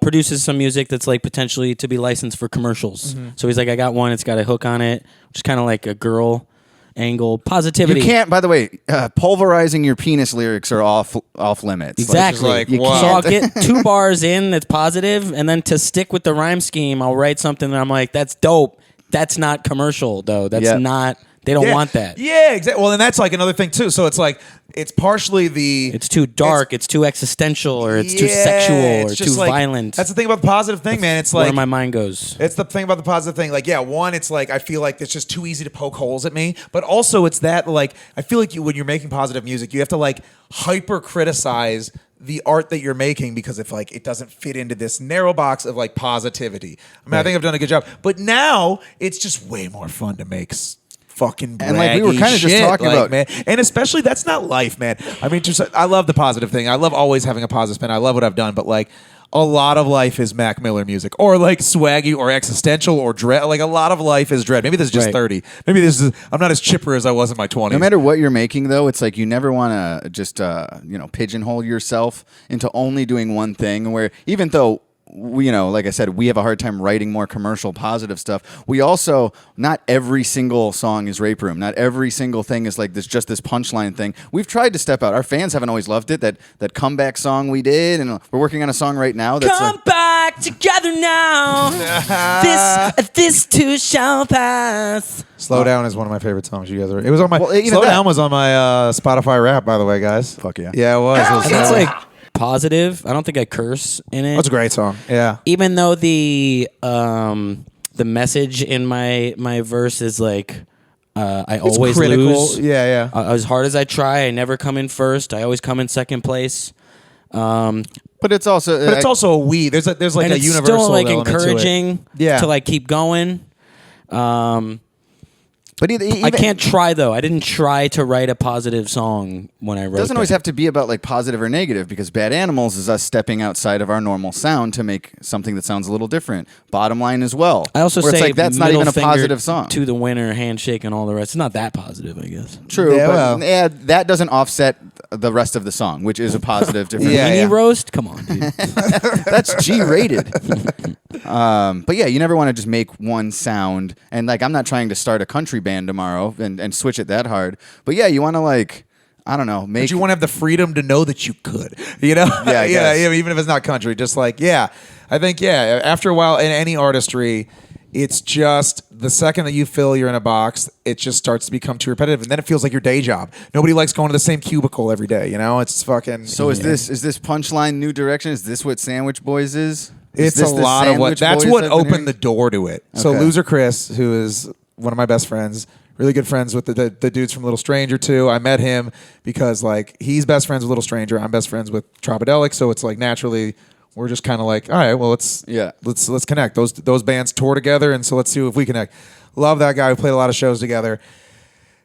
produces some music that's like potentially to be licensed for commercials. So he's like, I got one, it's got a hook on it, which is kind of like a girl angle, positivity. You can't, by the way, pulverizing your penis lyrics are off limits. Exactly. Like, so I'll get 2 bars in that's positive, and then to stick with the rhyme scheme, I'll write something that I'm like, that's dope. That's not commercial though. That's not. They don't want that. Yeah, exactly. Well, and that's like another thing too. So it's like it's partially it's too dark, it's too existential, or it's too sexual, or too violent. That's the thing about the positive thing, man. It's like where my mind goes. It's the thing about the positive thing. Like, one, it's like I feel like it's just too easy to poke holes at me. But also, it's that like I feel like when you're making positive music, you have to like hyper criticize the art that you're making, because if like it doesn't fit into this narrow box of like positivity. I mean, I think I've done a good job. But now it's just way more fun to make fucking braggy, and like we were kind of just talking about, man, and especially that's not life, man. I mean, I love the positive thing. I love always having a positive spin. I love what I've done, but like a lot of life is Mac Miller music, or like swaggy, or existential, or dread. Like a lot of life is dread. Maybe this is just 30. Maybe I'm not as chipper as I was in my 20s. No matter what you're making, though, it's like you never want to just pigeonhole yourself into only doing one thing. Where even though we, like I said, we have a hard time writing more commercial positive stuff. We also, not every single song is Rape Room. Not every single thing is like this, just this punchline thing. We've tried to step out. Our fans haven't always loved it. That comeback song we did, and we're working on a song right now. That's Come back together now. This too shall pass. Slow Down is one of my favorite songs you guys ever. It was on my Slow Down was on my Spotify rap, by the way, guys. Fuck yeah. Yeah, it was. And it's like positive. I don't think I curse in it. That's a great song. Yeah. Even though the message in my verse is like I It's always critical. lose. Yeah. As hard as I try, I never come in first. I always come in second place. But it's also a we. There's like and a it's universal still like element encouraging to like keep going. But even, I can't try though. I didn't try to write a positive song when I wrote. It doesn't always have to be about like positive or negative, because Bad Animals is us stepping outside of our normal sound to make something that sounds a little different. Bottom line as well. I also where say it's like that's not middle even a finger positive song. to the winner, handshake, and all the rest. It's not that positive, I guess. True, Yeah, but well. that doesn't offset the rest of the song, which is a positive difference. Mini roast? Come on, dude. That's G-rated. But yeah, you never want to just make one sound. And like, I'm not trying to start a country band tomorrow and switch it that hard. But yeah, you want to like, I don't know, make. But you want to have the freedom to know that you could, Yeah, yeah. even if it's not country, just like I think after a while in any artistry, it's just the second that you feel you're in a box, it just starts to become too repetitive, and then it feels like your day job. Nobody likes going to the same cubicle every day. It's fucking. So is this punchline new direction? Is this what Sandwich Boys is? It's a lot of what. That's what opened the door to it. So Okay. Loser Chris, who is one of my best friends, really good friends with the dudes from Little Stranger too. I met him because like he's best friends with Little Stranger. I'm best friends with Tropodelic, so it's like naturally we're just kind of like, all right, well, let's connect. Those bands tour together, and so let's see if we connect. Love that guy. We played a lot of shows together,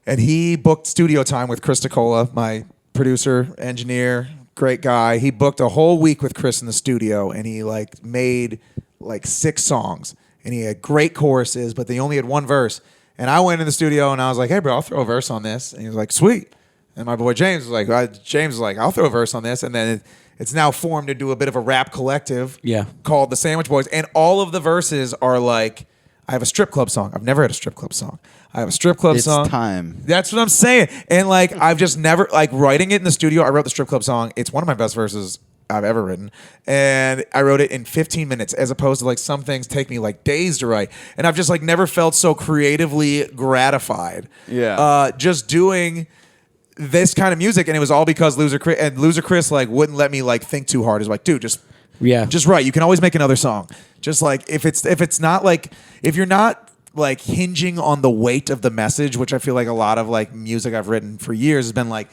and he booked studio time with Chris DeCola, my producer, engineer, great guy. He booked a whole week with Chris in the studio, and he like made like 6 songs, and he had great choruses, but they only had one verse. And I went in the studio and I was like, hey, bro, I'll throw a verse on this. And he was like, sweet. And my boy James was like, I'll throw a verse on this. And then it's now formed into a bit of a rap collective called the Sandwich Boys. And all of the verses are like, I have a strip club song. I've never had a strip club song. I have a strip club song. It's time. That's what I'm saying. And like, I've just never, like writing it in the studio, I wrote the strip club song. It's one of my best verses I've ever written. And I wrote it in 15 minutes as opposed to like some things take me like days to write. And I've just like never felt so creatively gratified. Yeah. Just doing this kind of music. And it was all because Loser Chris like wouldn't let me like think too hard. He's like, dude, just write. You can always make another song. Just like if it's not like, if you're not like hinging on the weight of the message, which I feel like a lot of like music I've written for years has been like,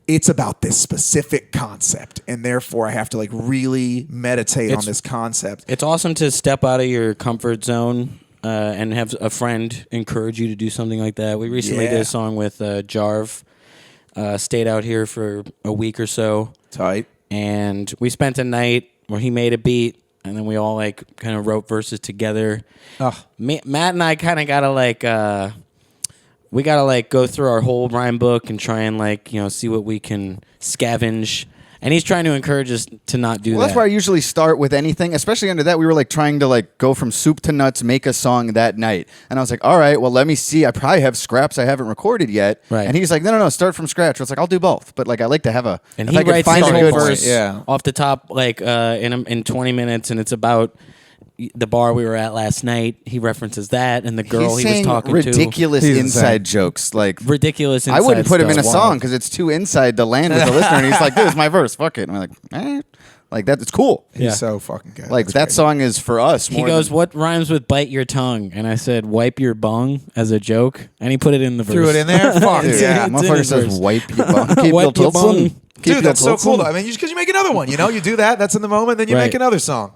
it's about this specific concept, and therefore I have to like really meditate on this concept. It's awesome to step out of your comfort zone and have a friend encourage you to do something like that. We recently did a song with Jarv, stayed out here for a week or so. Tight. And we spent a night where he made a beat, and then we all like kind of wrote verses together. Matt and I kind of gotta like... we gotta like go through our whole rhyme book and try and like, you know, see what we can scavenge. And he's trying to encourage us to not do that. That's where I usually start with anything, especially under that. We were like trying to like go from soup to nuts, make a song that night. And I was like, all right, well, let me see. I probably have scraps I haven't recorded yet. Right. And he's like, no, start from scratch. I was like, I'll do both. But like, I like to have a. And if he I could writes find his a whole good verse Yeah. off the top like in 20 minutes, and it's about the bar we were at last night. He references that, and the girl He's he was saying talking ridiculous He's inside insane. jokes. Like ridiculous I wouldn't inside put him in a stuff. song because it's too inside to land with the listener. And he's like, dude, it's my verse. Fuck it. And we're like, like that. It's cool. He's Yeah. so fucking good. Like That's that great. song is for us. He more goes, than- what rhymes with bite your tongue? And I said, wipe your bung as a joke. And he put it in the verse. Threw it in there? Fuck Dude, yeah. It's in motherfucker his says verse. wipe your bum. Keep Wipe your your bung. Keep Dude, your that's so Tulsa. cool though. I mean, because you make another one, you know? You do that. That's in the moment. Then you Right. make another song.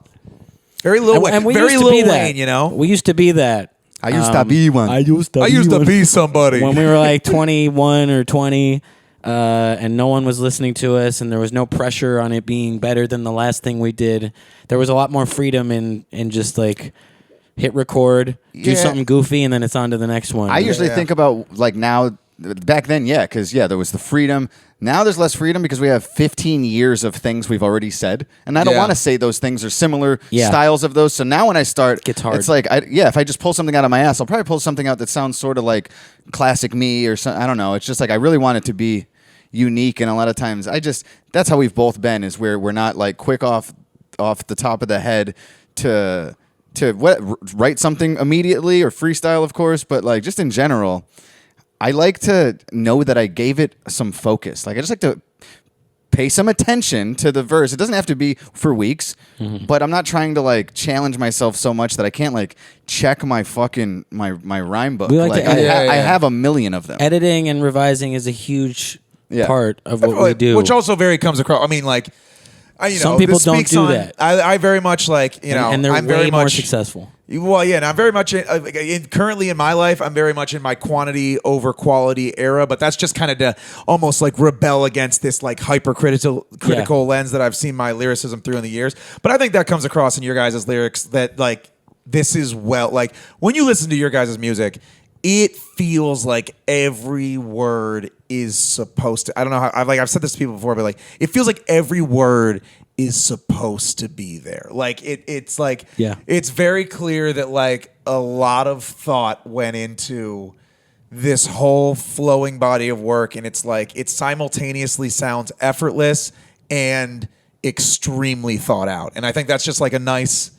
Very Lil Wayne. And we Very used to Lil be that. Wayne, you know? We used to be that. I used to be one. I used to I used to one. be somebody. When we were like 21 or 20, and no one was listening to us, and there was no pressure on it being better than the last thing we did. There was a lot more freedom in just like hit record, do Yeah. something goofy, and then it's on to the next one. I usually think about like now, back then, because there was the freedom. Now there's less freedom because we have 15 years of things we've already said, and I don't Yeah. want to say those things are similar Yeah. styles of those. So now when I start, Gets hard. it's like, if I just pull something out of my ass, I'll probably pull something out that sounds sort of like classic me or something. I don't know. It's just like I really want it to be unique, and a lot of times that's how we've both been, is where we're not like quick off the top of the head to write something immediately or freestyle, of course, but like just in general, I like to know that I gave it some focus. Like I just like to pay some attention to the verse. It doesn't have to be for weeks, but I'm not trying to like challenge myself so much that I can't like check my fucking my rhyme book. We like Like to edit. I have a million of them. editing and revising is a huge Yeah. part of what we do. Which also very comes across. I mean, like, Some people this don't speaks do on- that. I very much like, you know, and they're I'm way very more much successful. Well, yeah, and I'm very much currently in my life. I'm very much in my quantity over quality era, but that's just kind of to almost like rebel against this like critical lens that I've seen my lyricism through in the years. But I think that comes across in your guys' lyrics that like this is like when you listen to your guys' music, it feels like every word is supposed to. I don't know how. I've said this to people before, but like it feels like every word is supposed to be there. Like it's like it's very clear that like a lot of thought went into this whole flowing body of work, and it's like it simultaneously sounds effortless and extremely thought out. And I think that's just like a nice.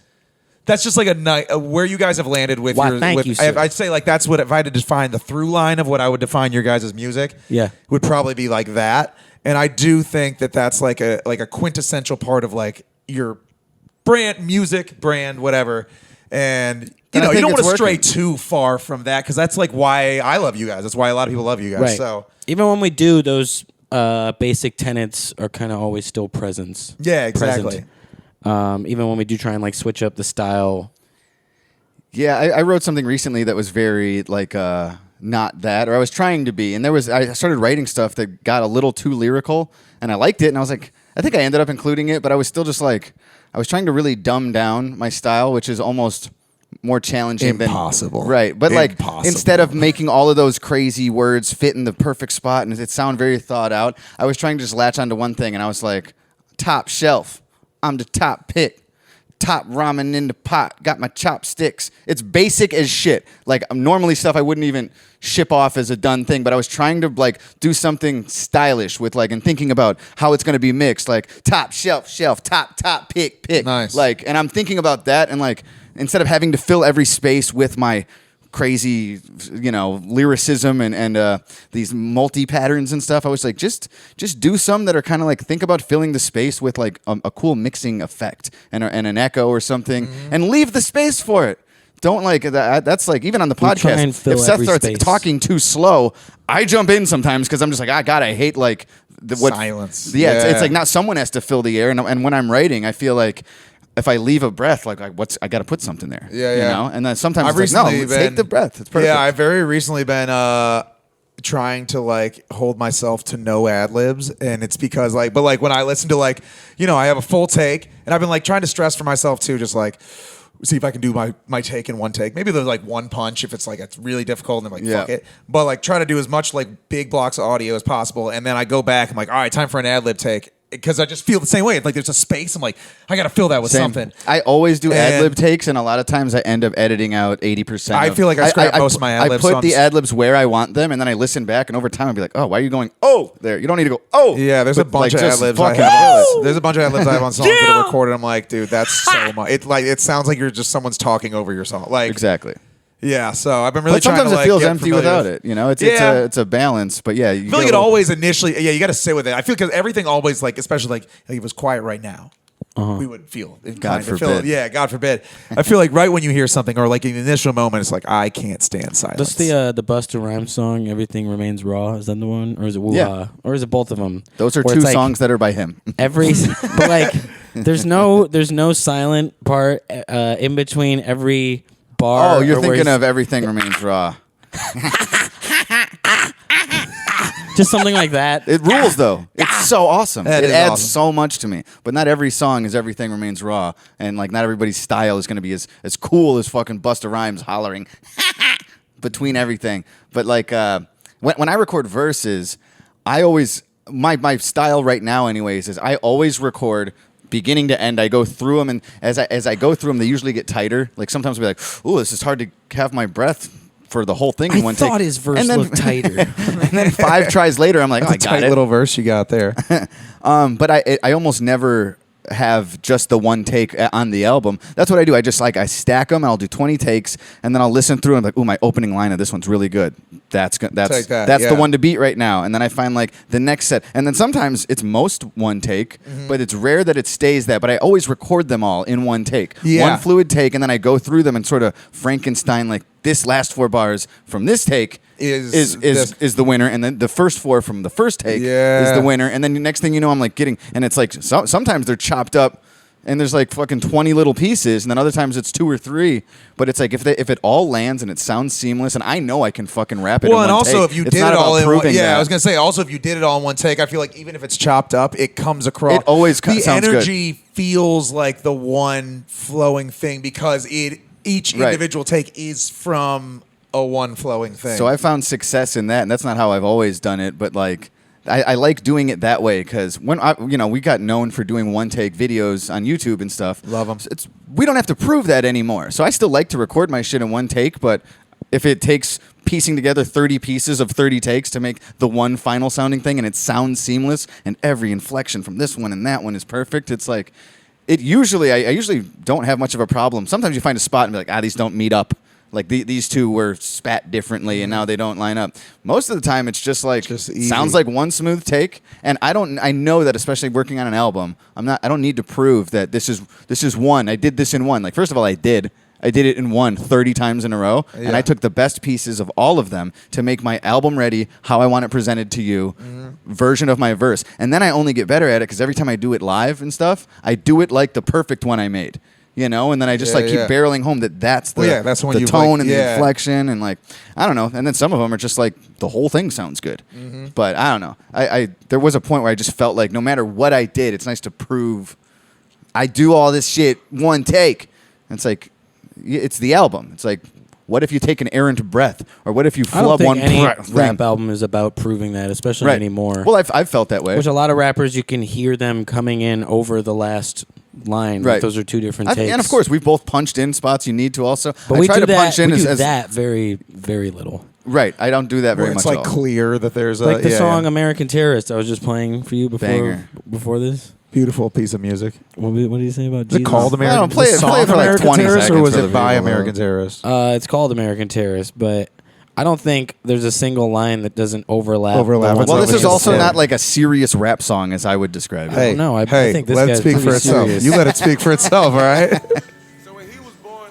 That's just like a nice where you guys have landed with Wow, your. thank you, sir. I'd say like that's what if I had to define the through line of what I would define your guys' music. Yeah. would probably be like that. And I do think that that's like a quintessential part of like your music brand, whatever. And you And I know, you think don't want it's to stray working. too far from that because that's like why I love you guys. That's why a lot of people love you guys. Right. So Even when we do, those basic tenets are kind of always still present. yeah, exactly. Even when we do try and like switch up the style. Yeah, I wrote something recently that was very like not that, or I was trying to be, and I started writing stuff that got a little too lyrical, and I liked it, and I was like, I think I ended up including it, but I was still just like, I was trying to really dumb down my style, which is almost more challenging than impossible, right? But like Impossible. instead of making all of those crazy words fit in the perfect spot and it sound very thought out, I was trying to just latch onto one thing, and I was like, top shelf, I'm the top pick. Top ramen in the pot, got my chopsticks. It's basic as shit. Like normally stuff I wouldn't even ship off as a done thing, but I was trying to like do something stylish with like and thinking about how it's gonna be mixed. Like top shelf, top pick. Nice. Like, and I'm thinking about that, and like instead of having to fill every space with my crazy, lyricism and these multi patterns and stuff, I was like, just do some that are kind of like, think about filling the space with like a cool mixing effect and an echo or something, and leave the space for it. Don't like that. That's like even on the try and podcast. fill If Seth every starts space. talking too slow, I jump in sometimes because I'm just like, I hate like Silence. Yeah, it's Yeah. like not someone has to fill the air, and when I'm writing, I feel like if I leave a breath, like I got to put something there. Yeah, you yeah. know? And then sometimes I've it's like, no, recently let's take the breath. It's perfect. Yeah, I've very recently been trying to like hold myself to no ad libs, and it's because like, but like when I listen to like, I have a full take, and I've been like trying to stress for myself too, just like see if I can do my take in one take. Maybe there's like one punch if it's like it's really difficult, and then like fuck it. But like try to do as much like big blocks of audio as possible, and then I go back. I'm like, all right, time for an ad lib take. Because I just feel the same way. Like there's a space. I'm like, I got to fill that with Same. something. I always do And- ad lib takes, and a lot of times I end up editing out 80%. I feel like I scrap most of my ad libs, I so put I'm the just- ad libs where I want them, and then I listen back, and over time I'll be like, oh, why are you going, oh, there? You don't need to go, oh. Yeah, there's a But, bunch like, of just ad libs I fucking have. fill it. There's a bunch of ad libs I have on songs that are recorded. I'm like, dude, that's so much. It sounds like you're just someone's talking over your song. Like Exactly. Yeah, so I've been really But trying sometimes to it like, feels get empty familiar without with- it. You know, Yeah. it's a balance. But yeah, I feel like it always initially, you got to sit with it. I feel because everything always like, especially like if it was quiet right now, we would feel God forbid. Yeah, God forbid. I feel like right when you hear something or like in the initial moment, it's like I can't stand silence. That's the Busta Rhymes song, Everything Remains Raw. Is that the one? Or is it Woo Yeah. Ha? Or is it both of them? Those are Where two it's like songs that are by him. but like there's no silent part in between every bar. Oh, you're or where thinking he's- of Everything Remains Raw. just something like that. It rules though. It's so awesome. That It is adds awesome. so much to me. But not every song is Everything Remains Raw, and like not everybody's style is going to be as cool as fucking Busta Rhymes hollering between everything. But like when I record verses, I always my style right now, anyways, is I always record beginning to end. I go through them, and as I go through them, they usually get tighter. Like sometimes I'll be like, "Ooh, this is hard to have my breath." For the whole thing in I one thought take. his verse And then- looked tighter. And then 5 tries later, I'm like, oh, I That's a got tight it. little verse you got there. But I almost never have just the one take on the album. That's what I do. I stack them. I'll do 20 takes, and then I'll listen through. And I'm like, ooh, my opening line of this one's really good. That's Take that's that, the yeah. one to beat right now. And then I find like the next set. And then sometimes it's most one take, but it's rare that it stays that. But I always record them all in one take. Yeah. One fluid take, and then I go through them and sort of Frankenstein like this last 4 bars from this take is the winner, and then the first 4 from the first take is the winner, and then the next thing you know, I'm like getting, and it's like sometimes they're chopped up, and there's like fucking 20 little pieces, and then other times it's 2 or 3, but it's like if it all lands and it sounds seamless, and I know I can fucking rap it. Well, in and one also take. if you It's did not it all about in one, proving that. I was gonna say also if you did it all in one take, I feel like even if it's chopped up, it comes across. It always the sounds good. energy feels like the one flowing thing because each Right. individual take is from a one flowing thing. So I found success in that, and that's not how I've always done it, but like I like doing it that way because when we got known for doing one take videos on YouTube and stuff. Love 'em. We don't have to prove that anymore. So I still like to record my shit in one take, but if it takes piecing together 30 pieces of 30 takes to make the one final sounding thing, and it sounds seamless, and every inflection from this one and that one is perfect, it's like I usually don't have much of a problem. Sometimes you find a spot and be like, these don't meet up. Like these two were spat differently, and now they don't line up. Most of the time, it's just like easy. sounds like one smooth take. And I know that, especially working on an album, I don't need to prove that this is one. I did this in one. Like first of all, I did. I did it in 30 times in a row, and I took the best pieces of all of them to make my album ready, how I want it presented to you, version of my verse. And then I only get better at it because every time I do it live and stuff, I do it like the perfect one I made. You know, and then I just keep barreling home that's the, that's when the you tone and the inflection and like I don't know. And then some of them are just like the whole thing sounds good, but I don't know. I there was a point where I just felt like no matter what I did, it's nice to prove I do all this shit one take. And it's like it's the album. It's like what if you take an errant breath, or what if you flub one breath? Rap album is about proving that, especially anymore. Well, I've felt that way. Which a lot of rappers, you can hear them coming in over the last line. Right. Like those are two different takes. And of course, we've both punched in spots you need to also. But I we try do to that. punch in We do as that very, very little. Right. I don't do that very It's much. like clear that there's a Like the song "American Terrorist" I was just playing for you Banger. before this. beautiful piece of music. What did you say about Is it Jesus? called American? I don't play it- the song play it for like American 20 Terrorist, or seconds was for it the by people. American Terrorist? It's called American Terrorist, but I don't think there's a single line that doesn't overlap. Overlap. the one Well, Well, that this was is just also said. not like a serious rap song as I would describe it. Hey, know. I hey, think this let it guy's speak for pretty itself. serious. You let it speak for itself, all right? So when he was born,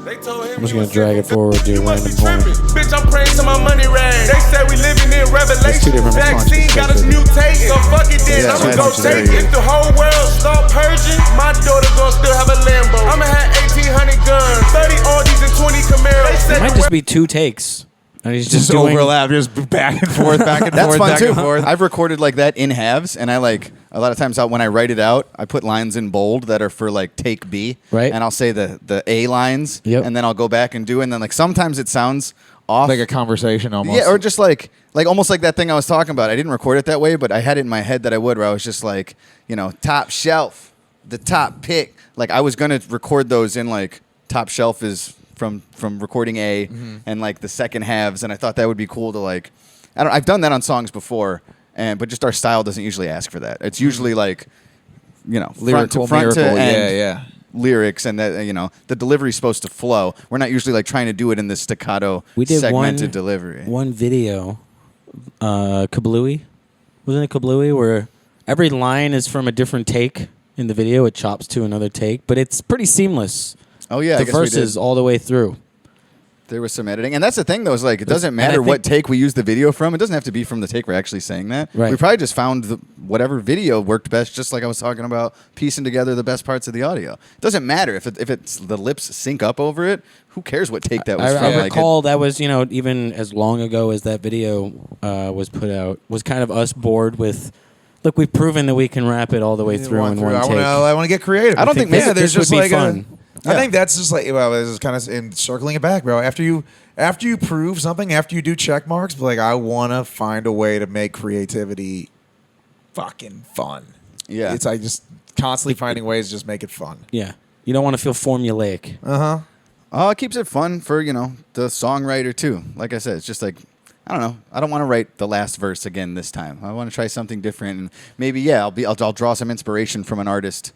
they told him I'm just he gonna was drag it sinful. forward to You must random be point. tripping. Bitch, I'm praying to my money rag. They said we living in revelation. two different Vaccine responses. got us mutating. So fuck it then, Yeah, I'ma that's go what take you're it. If the whole world start purging, my daughter gonna still have a Lambo. I'ma have 1,800 guns, 30 Audis and 20 Camaros. They It said might the just be two takes. And he's Just doing overlap, just back and forth, back and That's forth, fun back too. and forth. I've recorded like that in halves, and I like a lot of times when I write it out, I put lines in bold that are for like take B, Right. And I'll say the A lines, Yep. and then I'll go back and do it, and then like sometimes it sounds off, Like a conversation almost. yeah, or just like almost like that thing I was talking about. I didn't record it that way, but I had it in my head that I would, where I was just like, you know, top shelf, the top pick. Like I was gonna record those in like top shelf is from recording A and like the second halves, and I thought that would be cool to like. I've done that on songs before, but just our style doesn't usually ask for that. It's usually like, you know, lyrical front to miracle. end Yeah. lyrics, and that you know the delivery's supposed to flow. We're not usually like trying to do it in this staccato, We did segmented delivery. one video, Kablooey. Wasn't it Kablooey? Where every line is from a different take in the video. It chops to another take, but it's pretty seamless. Oh yeah, I The guess we did. verses all the way through. There was some editing, and that's the thing though. Is like it doesn't and matter I what think- take we use the video from. It doesn't have to be from the take we're actually saying that. Right. We probably just found whatever video worked best. Just like I was talking about, piecing together the best parts of the audio. It doesn't matter if it's the lips sync up over it. Who cares what take that was from? I Like, recall that was, even as long ago as that video was put out, was kind of us bored with, look, we've proven that we can wrap it all the way through in one take. I want to get creative. I don't think yeah, this there's would just be like fun. I think that's just like, well, this is kind of in circling it back, bro. After you prove something, after you do check marks, but like I want to find a way to make creativity fucking fun. Yeah. It's like just constantly finding ways to just make it fun. Yeah. You don't want to feel formulaic. it keeps it fun for the songwriter too. Like I said, it's just like I don't know. I don't want to write the last verse again this time. I want to try something different, and maybe I'll draw some inspiration from an artist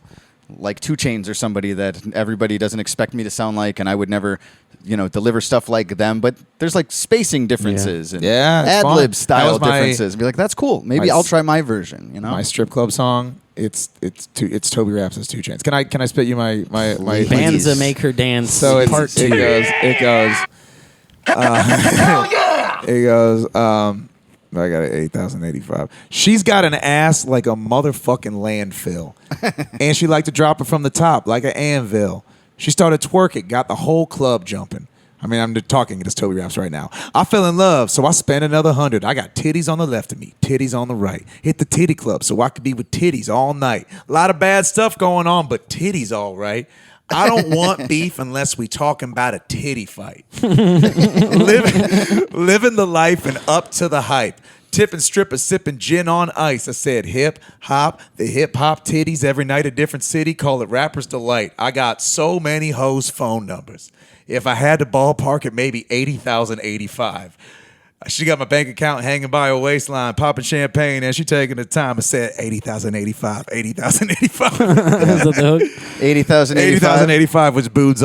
like 2 Chainz or somebody that everybody doesn't expect me to sound like, and I would never, deliver stuff like them. But there's like spacing differences and Yeah, it's ad fun. lib That style was my- differences. And be like, that's cool. Maybe my I'll s- try my version. My strip club song, it's TobyRaps' 2 Chainz. Can I spit you my Banza make her dance. So it's, part 2. it goes. It goes. I got it 8,085. She's got an ass like a motherfucking landfill, and she like to drop it from the top like an anvil. She started twerking, got the whole club jumping. I mean, I'm talking this TobyRaps right now. I fell in love, so I spent another 100. I got titties on the left of me, titties on the right. Hit the titty club so I could be with titties all night. A lot of bad stuff going on, but titties all right. I don't want beef unless we talking about a titty fight. Living the life and up to the hype. Tipping strippers, sipping gin on ice. I said hip hop, the hip hop titties every night a different city. Call it Rapper's Delight. I got so many hoes' phone numbers. If I had to ballpark it, maybe 80,085. She got my bank account hanging by her waistline, popping champagne, and she taking the time. I said 80,085, 80,085. Is that the hook? 80,085. 80,085 was boobs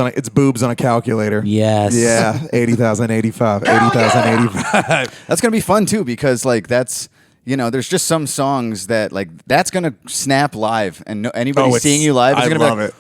on a calculator. Yes. Yeah, 80,085, 80,085. That's gonna be fun too, because like that's there's just some songs that like that's gonna snap live, and anybody Oh, seeing you live is I gonna love be like, it.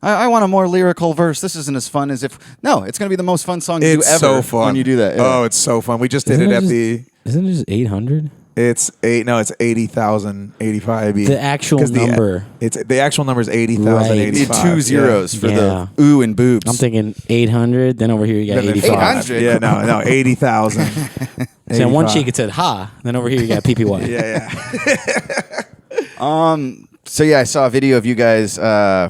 I want a more lyrical verse. This isn't as fun as if. No, it's going to be the most fun song you do It's ever so fun when you do that. Yeah. Oh, it's so fun. We just did it at the. Isn't it just 800? It's 80,000, 85. The actual number. The actual number is 80,000, Right. You need 85. 2 zeros for Yeah. the ooh and boobs. I'm thinking 800. Then over here you got Yeah. 85. 800? Yeah, no, 80,000. So on one cheek it said ha. Then over here you got PPY. Yeah. So yeah, I saw a video of you guys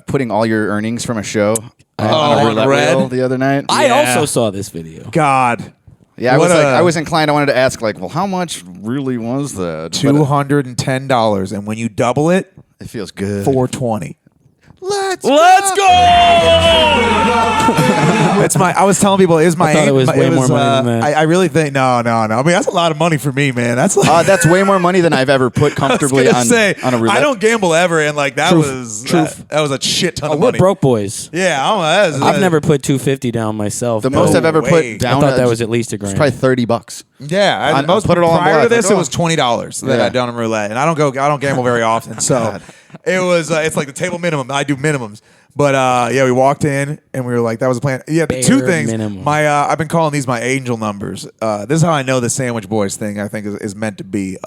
putting all your earnings from a show on a on roulette red? wheel the other night. I Yeah. also saw this video. God. Yeah, What I was inclined. I wanted to ask, like, well, how much really was that? But $210, and when you double it, it feels good. $420. Let's go! It's my. I was telling people it was my. I thought it was way more money than that. I really think no. I mean, that's a lot of money for me, man. That's like. That's way more money than I've ever put comfortably I was gonna say, on a roulette. I don't gamble ever, and like that was Truth. That was a shit ton of We're money. broke boys. Yeah, I don't know. I've never put 250 down myself. The No most I've ever way. put down. I thought that was at least a grand. Probably $30. Yeah, I most put it all on prior to black. this, Like, it was $20 that Yeah. I'd done in roulette, and I don't gamble very often, so it was. It's like the table minimum. I do minimums, but yeah, we walked in and we were like, that was the plan. Yeah, the two Bare things. minimum. I've been calling these my angel numbers. This is how I know the Sandwich Boys thing. I think is meant to be.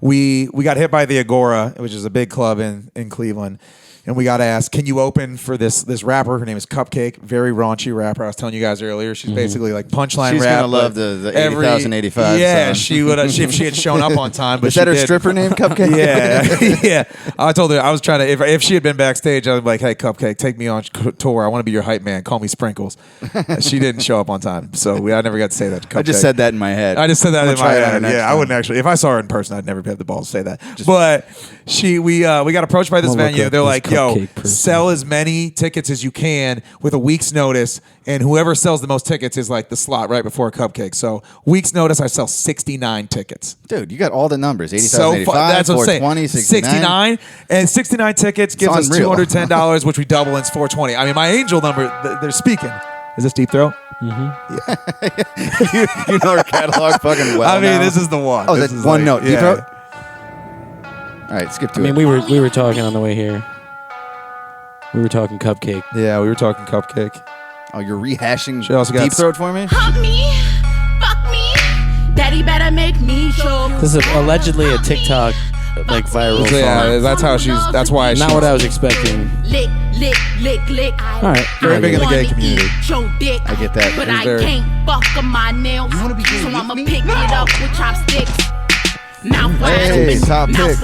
We got hit by the Agora, which is a big club in Cleveland. And we got asked, can you open for this rapper? Her name is Cupcake, very raunchy rapper. I was telling you guys earlier. She's basically like punchline She's rap. gonna love the 80,085 Yeah, song. she would if she had shown up on time. But Is that she her did. stripper name, Cupcake? Yeah, yeah. I told her I was trying to. If she had been backstage, I was like, "Hey, Cupcake, take me on tour. I want to be your hype man. Call me Sprinkles." She didn't show up on time, so I never got to say that to Cupcake. I just said that in my head. I just said that I'm in gonna my try it on head. her next Yeah, I time. wouldn't actually. If I saw her in person, I'd never have the balls to say that. But we got approached by this I'm gonna look venue. up They're this like, "Yo, Cupcake person." sell as many tickets as you can with a week's notice, and whoever sells the most tickets is like the slot right before Cupcake." So week's notice, I sell 69 tickets. Dude, you got all the numbers. So 80,085, that's what I'm saying. 420, 69. and 69 tickets gives us unreal. $210, which we double and it's 420. I mean, my angel number. They're speaking. Is this Deep Throat? You know our catalog fucking well. I mean, now. this is the one. Oh, This that's is one like- note. Deep yeah. Throat? All right, skip to I mean, it. we were talking on the way here. We were talking Cupcake. Yeah, we were talking Cupcake. Oh, you're rehashing She also got Deep Throat for me? Hump me, fuck me, daddy better make me show. This is allegedly a TikTok like viral song. Yeah, that's how she's. That's why Not she's what I was expecting. Lick, lick, lick, lick. All right, very big in the gay wanna community. eat your dick, I get that. but It's I very- can't fuck on my nails. You wanna be gay so with I'ma me? pick it up with chopsticks. Mouth wide Hey, open, top mouth picks.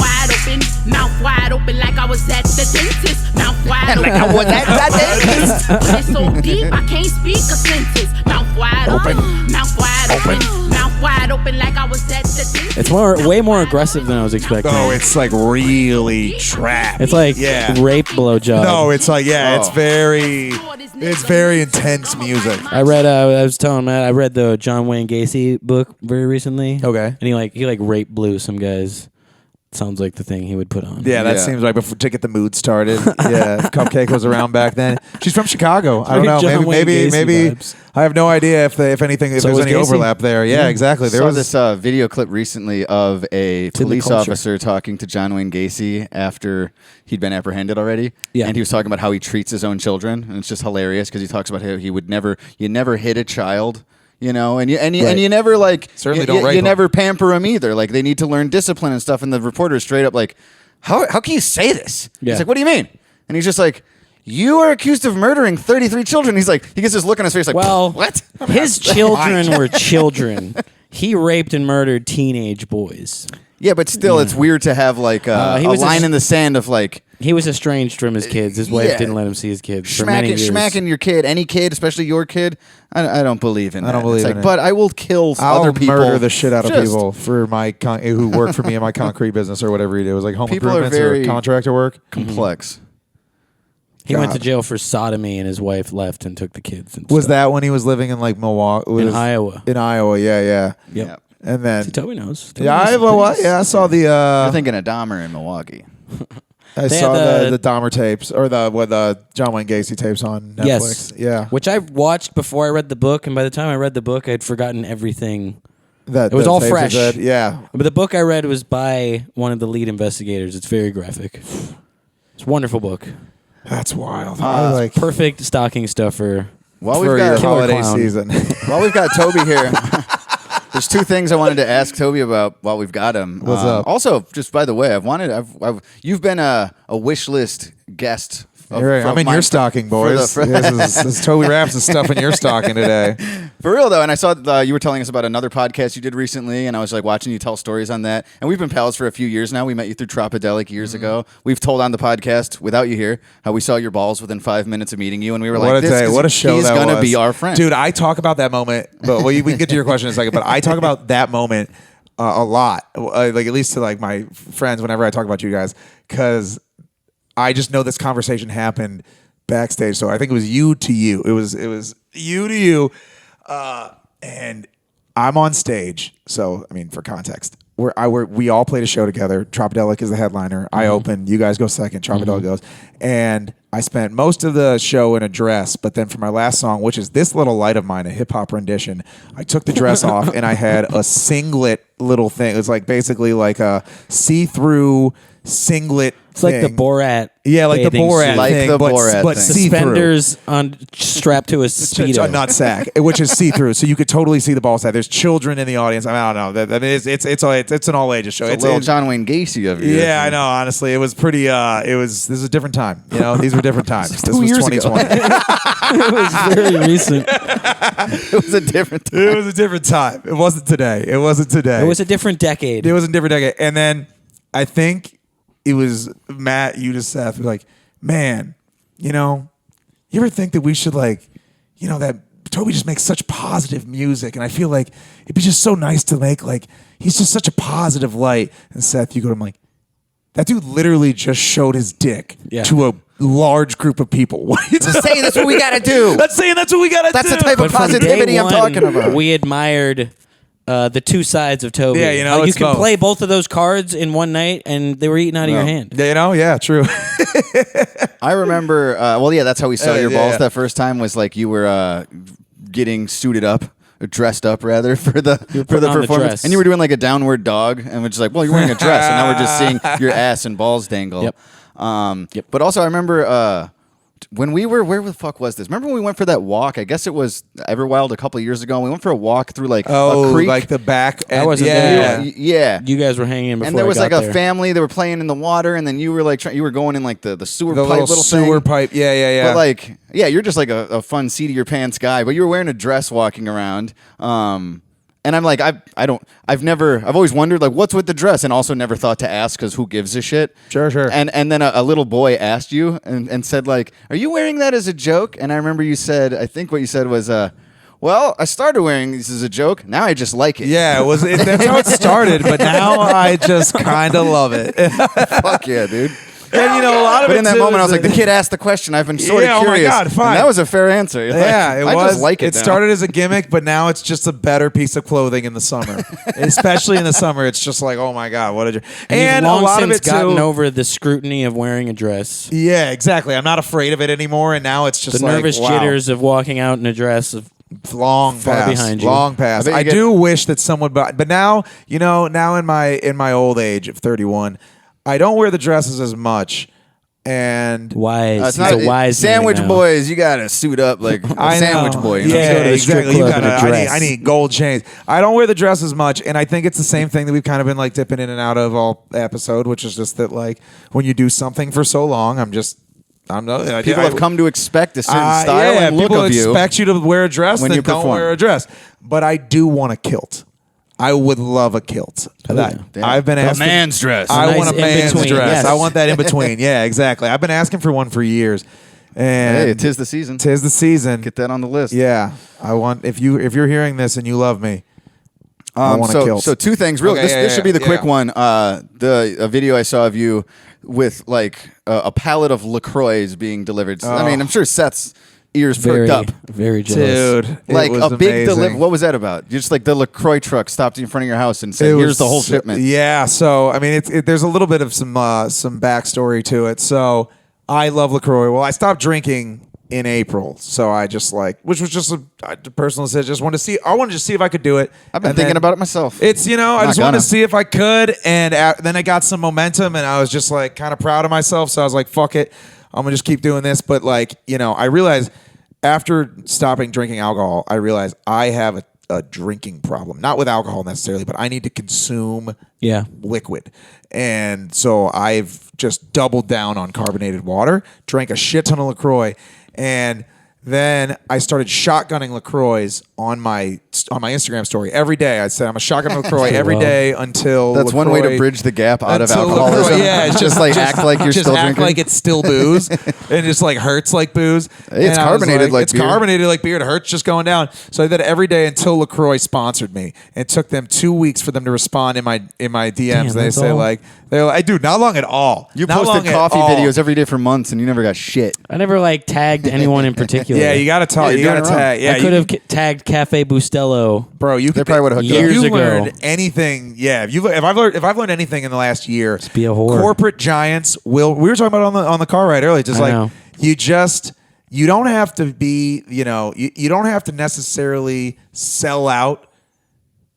wide open like I was at the dentist. Mouth wide open, Like I was at the dentist. It's so deep I can't speak a sentence. Mouth wide open, mouth wide open, mouth wide open like I was at the dentist. It's way more aggressive than I was expecting. Oh, it's like really trap. It's like Yeah. rape blowjob. No, it's like it's Oh. very intense music. I read. I was telling Matt. I read the John Wayne Gacy book very recently. Okay. And he rape blew some guys. Sounds like the thing he would put on. Yeah, that Yeah. seems right before to get the mood started. Yeah, if Cupcake was around back then. She's from Chicago. I don't know. John Wayne Maybe Gacy vibes. I have no idea if there's So any was Gacy? overlap there. Yeah, exactly. There Saw was this video clip recently of a the police culture. officer talking to John Wayne Gacy after he'd been apprehended already. Yeah. And he was talking about how he treats his own children. And it's just hilarious because he talks about how you never hit a child. You know, and you never Certainly don't rape you them. never pamper them either. Like they need to learn discipline and stuff. And the reporter is straight up like, how can you say this? Yeah. He's like, what do you mean? And he's just like, you are accused of murdering 33 children. He's like, he gets this look on his face like, Well, what? His children were children. He raped and murdered teenage boys. Yeah, but still, it's weird to have like he a was line in the sand of like He was estranged from his kids. His wife Yeah. didn't let him see his kids for many years. smacking your kid, any kid, especially your kid. I don't believe in that. I don't believe it's in like, it. But I will kill I'll other people. murder the shit out of Just- people for my who work for me in my concrete business or whatever he did. It was like home People are improvements very or contractor work. complex. He went to God. jail for sodomy, and his wife left and took the kids. And Was stuff. that when he was living in like Milwaukee? In Iowa? In Iowa, yeah. Yep. And then See, Toby knows. Toby yeah, knows some things. I saw the You're thinking of Dahmer in Milwaukee. I They saw had the Dahmer tapes or the John Wayne Gacy tapes on Netflix. Yes. Yeah. Which I watched before I read the book, and by the time I read the book, I'd forgotten everything. That It was the all tapes fresh. are good. Yeah. But the book I read was by one of the lead investigators. It's very graphic. It's a wonderful book. That's wild. I like Perfect stocking stuffer. While for we've your got holiday clown. season. while we've got Toby here, there's two things I wanted to ask Toby about while we've got him. What's up? Also, just by the way, you've been a wish list guest. I'm in your stocking, boys. This is TobyRaps' stuff in your stocking today. For real though, and I saw you were telling us about another podcast you did recently, and I was like watching you tell stories on that. And we've been pals for a few years now. We met you through Tropidelic years ago. We've told on the podcast without you here how we saw your balls within 5 minutes of meeting you, and we were like, what a show he's that gonna was. be our friend, dude. I talk about that moment, but we can get to your question in a second. But I talk about that moment a lot, like at least to like my friends whenever I talk about you guys, because I just know this conversation happened backstage. So I think it was you to you. It was you to you, and I'm on stage. So I mean, for context, we all played a show together. Tropidelic is the headliner. I open. You guys go second. Tropidelic goes, and I spent most of the show in a dress. But then for my last song, which is This Little Light of Mine, a hip hop rendition, I took the dress off and I had a singlet little thing. It was like basically like a see-through singlet. It's like the Borat. Yeah, like the bathing Borat suit. Like thing, the but, Borat but thing. see-through. Suspenders strapped to a speedo. Not sack, which is see-through, so you could totally see the ball side. There's children in the audience. I don't know. I mean, it's an all ages show. It's a little John Wayne Gacy of you. Yeah, I know. Honestly, it was pretty. This is a different time. You know, these were different times. This 2 was years ago. 2020. It was very recent. It was a different time. It was a different time. It wasn't today. It wasn't today. It was a different decade. It was a different decade. And then I think it was Matt, you to Seth, like, man, you ever think that we should that Toby just makes such positive music, and I feel like it'd be just so nice to make he's just such a positive light. And Seth, you go to him like, that dude literally just showed his dick to a large group of people. What are you Saying that's what we gotta do. That's saying that's what we gotta do. That's the type of But from day positivity I'm one, talking about. We admired the two sides of Toby. Yeah, you know, you it's can both. play both of those cards in one night, and they were eaten out of your hand. Yeah, true. I remember. That's how we saw your yeah, balls yeah. that first time. Was like you were getting suited up. Dressed up rather for the putting on the performance, dress. and you were doing like a downward dog, and we're just like, well, you're wearing a dress, and now we're just seeing your ass and balls dangle. Yep. But also, I remember when we were, where the fuck was this? Remember when we went for that walk? I guess it was Everwild a couple of years ago. And we went for a walk through a creek. like the back. I wasn't yeah. there. Yeah. You guys were hanging before And there was I like got a there. family that were playing in the water, and then you were like you were going in like the sewer The pipe little thing. sewer pipe. Yeah. But you're just like a fun seat of your pants guy, but you were wearing a dress walking around. And I'm like, I've always wondered like what's with the dress, and also never thought to ask because who gives a shit. Sure. And then a little boy asked you and said like, are you wearing that as a joke? And I remember you said, I think what you said was, well, I started wearing this as a joke. Now I just like it. Yeah, that's how it started, but now I just kind of love it. Fuck yeah, dude. And a lot of But it in that too moment, I is was like, the kid asked the question. I've been sort of Yeah, oh my curious. God, fine. And that was a fair answer. You're Yeah, like, it I was. just like it. It now. started as a gimmick, but now it's just a better piece of clothing in the summer. Especially in the summer, it's just like, oh my god, what a. And a you've long lot of since it gotten too. over the scrutiny of wearing a dress. Yeah, exactly. I'm not afraid of it anymore, and now it's just The like nervous wow. jitters of walking out in a dress. Long far past, behind you. long past. I bet you I get- do wish that someone, but now now in my old age of 31, I don't wear the dresses as much. And Wise. It's He's a wise man sandwich now. boys. You gotta suit up like a I sandwich know. boy. You know? Yeah, Go to the strip exactly. You club in a gotta. dress. I need gold chains. I don't wear the dress as much, and I think it's the same thing that we've kind of been like dipping in and out of all episode, which is just that like when you do something for so long, People have come to expect a certain style yeah, and look people of you. expect you to wear a dress, when then you don't perform. wear a dress. But I do want a kilt. I would love a kilt. Damn. I've been asking. man's dress. I nice want a man's in-between, dress. yes. I want that in between. Yeah, exactly. I've been asking for one for years. And Hey, 'tis the season. Tis the season. Get that on the list. Yeah, I want if you're hearing this and you love me, I want a kilt. So two things. Real. Okay, This should be the quick yeah. one. A video I saw of you with like a pallet of LaCroix being delivered. I mean, I'm sure Seth's ears Very, perked up. very jealous. dude, Like it was a big amazing. delivery. What was that about? Just like the LaCroix truck stopped in front of your house and said, It "Here's was- the whole shipment." Yeah, so I mean, there's a little bit of some backstory to it. So I love LaCroix. Well, I stopped drinking in April, so I just which was just a personal decision. Just wanted to see. I wanted to see if I could do it. I've been And thinking then about it myself. It's I Not just wanted gonna. to see if I could, and then I got some momentum, and I was just like kind of proud of myself. So I was like, fuck it. I'm gonna just keep doing this. But like, I realized after stopping drinking alcohol, I realized I have a drinking problem. Not with alcohol necessarily, but I need to consume liquid. And so I've just doubled down on carbonated water, drank a shit ton of LaCroix, and then I started shotgunning LaCroix on my Instagram story every day. I said I'm a shotgun LaCroix every day until that's LaCroix, one way to bridge the gap out of until alcoholism. LaCroix, yeah, it's just like act like you're just still act drinking. like it's still booze, and just like hurts like booze. Hey, it's And I was carbonated like it's beer. carbonated like beer. It hurts just going down. So I did it every day until LaCroix sponsored me. It took them 2 weeks for them to respond in my DMs. Damn, They that's say all? like they're like, dude, not long at all. You Not posted long at coffee all. videos every day for months, and you never got shit. I never like tagged anyone in particular. Yeah, you gotta talk. Yeah, you you're gotta doing it wrong. tag. Yeah, I could have tagged Cafe Bustello. bro. You They could probably would've hooked if up. Years you ago. learned anything. Yeah, if I've learned anything in the last year, Just be a whore. corporate giants will. We were talking about it on the car ride earlier. Just I like know. you don't have to be. You don't have to necessarily sell out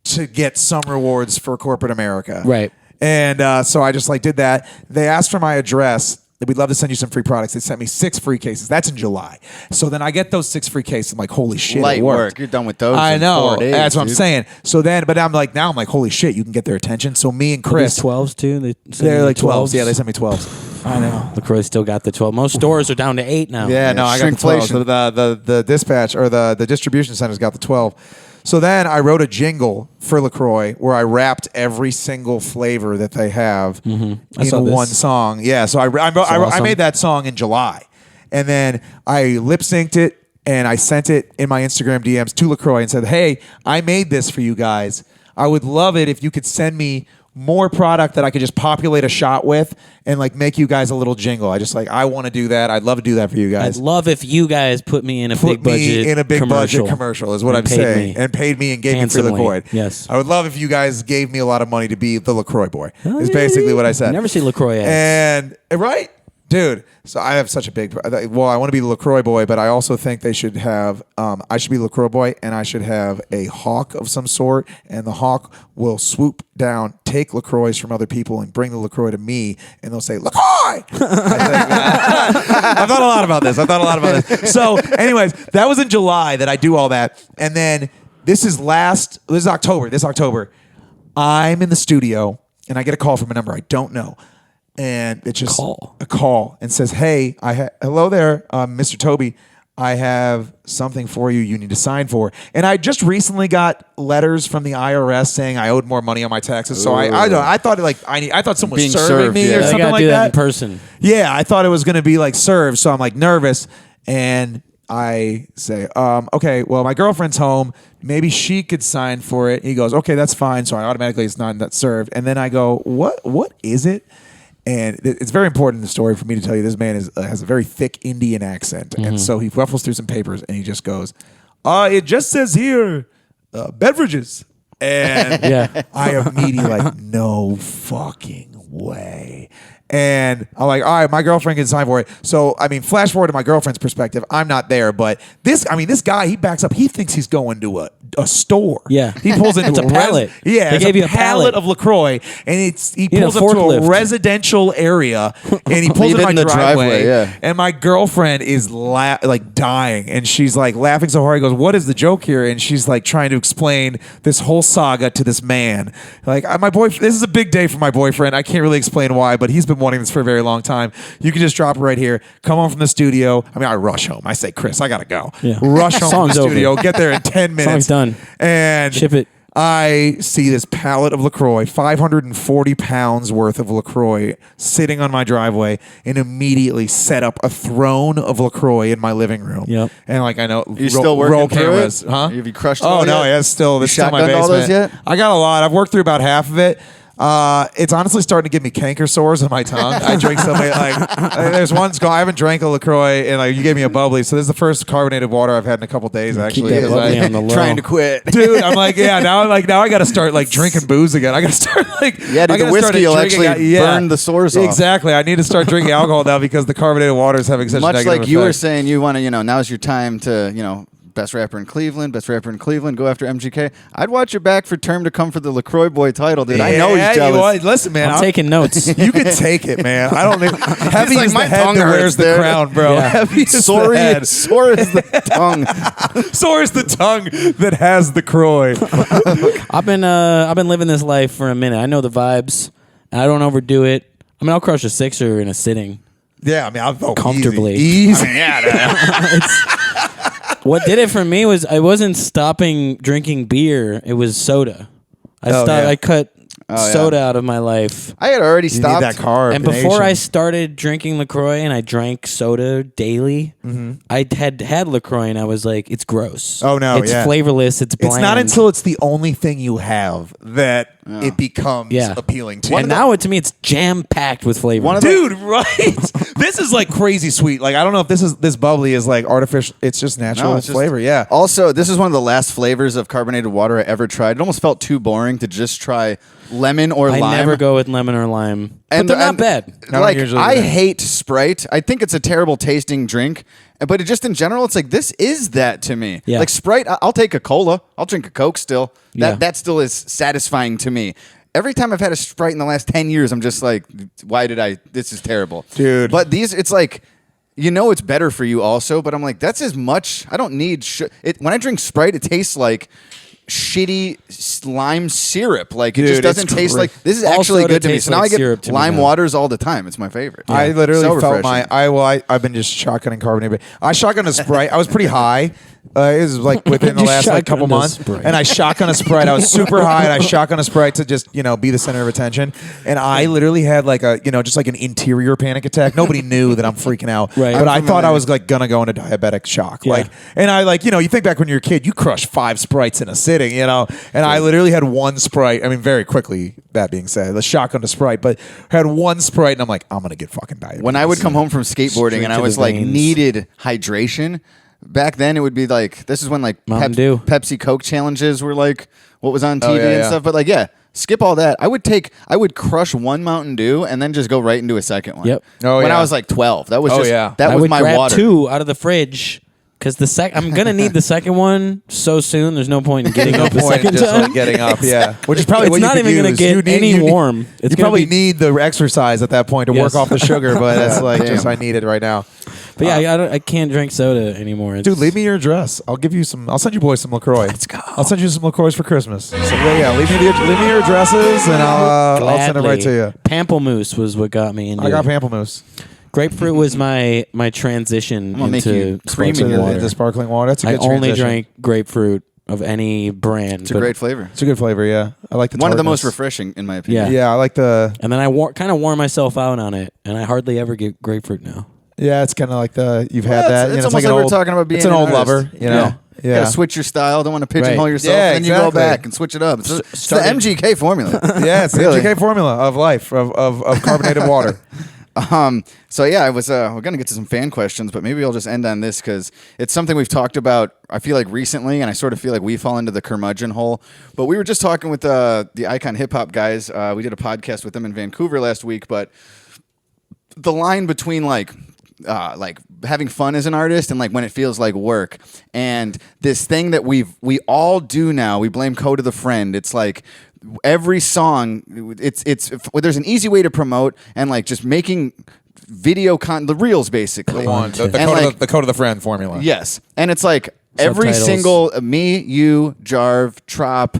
to get some rewards for corporate America. Right. And so I just did that. They asked for my address. We'd love to send you some free products. They sent me 6 free cases. That's in July. So then I get those 6 free cases. I'm like, holy shit, Light it worked. work. You're done with those. I in know. 4 days, That's what I'm dude. saying. So then, but I'm like, holy shit, you can get their attention. So me and Chris, 12s too. they're like 12s. Yeah, they sent me 12s. I know. LaCroix still got the 12. Most stores are down to 8 now. Yeah, no, I got the 12. shrinkflation. So the dispatch or the distribution center's got the 12. So then I wrote a jingle for LaCroix where I rapped every single flavor that they have I in saw this. one song. Yeah, so I awesome. made that song in July. And then I lip synced it and I sent it in my Instagram DMs to LaCroix and said, hey, I made this for you guys. I would love it if you could send me more product that I could just populate a shot with and make you guys a little jingle. I want to do that. I'd love to do that for you I'd guys. love if you guys put me in a Put big budget me in a big commercial. budget commercial is what And I'm paid saying. me. And paid me and gave Handsomely. me for LaCroix. Yes. I would love if you guys gave me a lot of money to be the LaCroix boy. Is basically what I said. You never see LaCroix ads. And right? Dude, so I have such a big. Well, I want to be the LaCroix boy, but I also think they should have. I should be LaCroix boy, and I should have a hawk of some sort, and the hawk will swoop down, take LaCroix from other people, and bring the LaCroix to me, and they'll say LaCroix. I've thought a lot about this. So, anyways, that was in July that I do all that, and then this is October. This October, I'm in the studio, and I get a call from a number I don't know. And it's just a call and says, hey, hello there, Mr. Toby. I have something for you you need to sign for. And I just recently got letters from the IRS saying I owed more money on my taxes. So I thought I thought someone was Being serving served, me yeah. or They something gotta like do that. in person. Yeah, I thought it was going to be served. So I'm nervous. And I say, okay, well, my girlfriend's home. Maybe she could sign for it. He goes, okay, that's fine. So I automatically, it's not that served. And then I go, what is it? And it's very important in the story for me to tell you this man has a very thick Indian accent. And so he ruffles through some papers and he just goes, it just says here, beverages. And I immediately no fucking way. And I'm like, all right, my girlfriend can sign for it. So, flash forward to my girlfriend's perspective. I'm not there, but this guy, he backs up. He thinks he's going to a store. Yeah. He pulls into It's a pallet. Yeah. They it's gave you a pallet. of LaCroix. And he need a pulls up to a forklift. residential area and he pulls Leave in it my in the driveway, yeah. And my girlfriend is dying. And she's laughing so hard. He goes, what is the joke here? And she's trying to explain this whole saga to this man. My boyfriend, this is a big day for my boyfriend. I can't really explain why, but he's been wanting this for a very long time. You can just drop it right here. Come home from the studio. I rush home. I say, Chris, I gotta go. Yeah. Rush home from the Song's over. studio. Get there in 10 minutes. Song's done. And Ship it. I see this pallet of LaCroix, 540 pounds worth of LaCroix sitting on my driveway, and immediately set up a throne of LaCroix in my living room. Yep. And I know You still working roll through cameras, it? huh? Have you crushed it Oh all no, yet? yeah, it's still my shotgunned basement. all those yet? I got a lot. I've worked through about half of it. It's honestly starting to give me canker sores on my tongue. I drink so many. There's one. I haven't drank a LaCroix, and you gave me a bubbly. So this is the first carbonated water I've had in a couple days. Actually, that 'cause bubbly on the low. Trying to quit. dude, I'm now I got to start drinking booze again. I got to start Yeah, dude, the whiskey will actually burn the sores off. Exactly. I need to start drinking alcohol now because the carbonated water is having such a Much negative like you were effect. saying, you want to, now's your time to, best rapper in Cleveland, go after MGK. I'd watch your back for Term to come for the LaCroix boy title, dude. I know he's jealous. Listen, man, I'm taking notes. You can take it, man. I don't need. Heavy like, is my the head tongue that hurts wears the there. crown, bro. Yeah. Heavy is Sore the head. sore is the tongue. Sore is the tongue that has the croy. I've been living this life for a minute. I know the vibes. I don't overdo it. I mean, I'll crush a sixer in a sitting. Yeah, I mean, I'll vote Comfortably. Easy. What did it for me was I wasn't stopping drinking beer. It was soda. I cut soda out of my life. I had already You stopped. need that carb. And before I started drinking LaCroix and I drank soda daily, I had LaCroix and I was like, it's gross. Oh, no, it's yeah. flavorless. It's bland. It's not until it's the only thing you have that it becomes appealing to you. And now to me, it's jam packed with flavor. Dude, right? This is like crazy sweet. Like I don't know if this bubbly is like artificial. It's just natural it's just- flavor. Yeah. Also, this is one of the last flavors of carbonated water I ever tried. It almost felt too boring to just try lemon or I lime. never go with lemon or lime. But they're not bad. Like usually I bad. hate Sprite. I think it's a terrible tasting drink. But it just in general, it's like this is that to me. Yeah. Like Sprite, I'll take a cola. I'll drink a Coke still. Yeah. That still is satisfying to me. Every time I've had a Sprite in the last 10 years, I'm just like, why did I? This is terrible. Dude. But these, it's like, you know it's better for you also, but I'm like, that's as much. I don't need when I drink Sprite, it tastes like shitty lime syrup. Like it Dude, just doesn't it's taste great. like this is All actually soda good to me. tastes So now like I get syrup to me lime now. waters all the time. It's my favorite. I literally So felt refreshing. I've been just shotgunning carbonated. I shotgunned a Sprite. I was pretty high. It was like within the You last couple shotgunned a months, Sprite. and I shotgunned a Sprite. I was super high, and I shotgunned a Sprite to just be the center of attention. And I literally had like a just like an interior panic attack. Nobody knew that I'm freaking out, Right. but I'm I thought I was like gonna go into diabetic shock. Yeah. Like, and I you think back when you're a kid, you crush 5 Sprites in a sitting, and I literally had 1 Sprite. I mean, very quickly. That being said, the shotgun to Sprite, but had 1 Sprite, and I'm like, I'm gonna get fucking diabetes. When I would come home from skateboarding and I to was the like veins. needed hydration, back then it would be like this is when like Mountain Dew. Pepsi Coke challenges were like what was on TV yeah, and yeah. stuff. But like skip all that. I would crush 1 Mountain Dew and then just go right into a second one. Yep. Oh, when yeah. I was like 12, that was Oh, just yeah. that I was would my grab water. 2 out of the fridge because I'm gonna need the second one so soon. There's no point in getting up a point second just time. like getting up, yeah. Which is probably It's what you not could even gonna use. get You need- any you need- warm. It's You gonna probably be- need the exercise at that point to Yes. work off the sugar, but that's like Damn. just I need it right now. But yeah, I can't drink soda anymore. Dude, leave me your address. I'll give you some. I'll send you boys some LaCroix. Let's go. I'll send you some LaCroix for Christmas. So yeah, leave me your addresses and I'll send it right to you. Pamplemousse was what got me into I got it. pamplemousse. Grapefruit was my transition I'm gonna make into you cream sparkling in water. Into sparkling water. That's a I good only transition. drank grapefruit of any brand. It's a great flavor. It's a good flavor. Yeah, I like the One of the most tartness. refreshing in my opinion. Yeah. Yeah, I like the. And then I kind of wore myself out on it, and I hardly ever get grapefruit now. Yeah, it's kind of like the you've had Yeah, that. It's you know, almost like like an we're old, talking about being It's an old artist. lover. You know. You gotta switch your style. Don't want to pigeonhole Right. yourself. Yeah, and then you go exactly. back and switch it up. It's the started- MGK formula. Yeah, it's Really. the MGK formula of life of carbonated water. So yeah, I was we're gonna get to some fan questions, but maybe I'll just end on this because it's something we've talked about. I feel like recently, and I sort of feel like we fall into the curmudgeon hole. But we were just talking with the Icon Hip Hop guys. We did a podcast with them in Vancouver last week. But the line between like having fun as an artist and like when it feels like work, and this thing that we all do now, we blame Code of the Friend. It's like every song, there's an easy way to promote and like just making video the reels basically. The code of the friend formula. Yes, and it's like every Subtitles. single me, you, Jarv, Trop,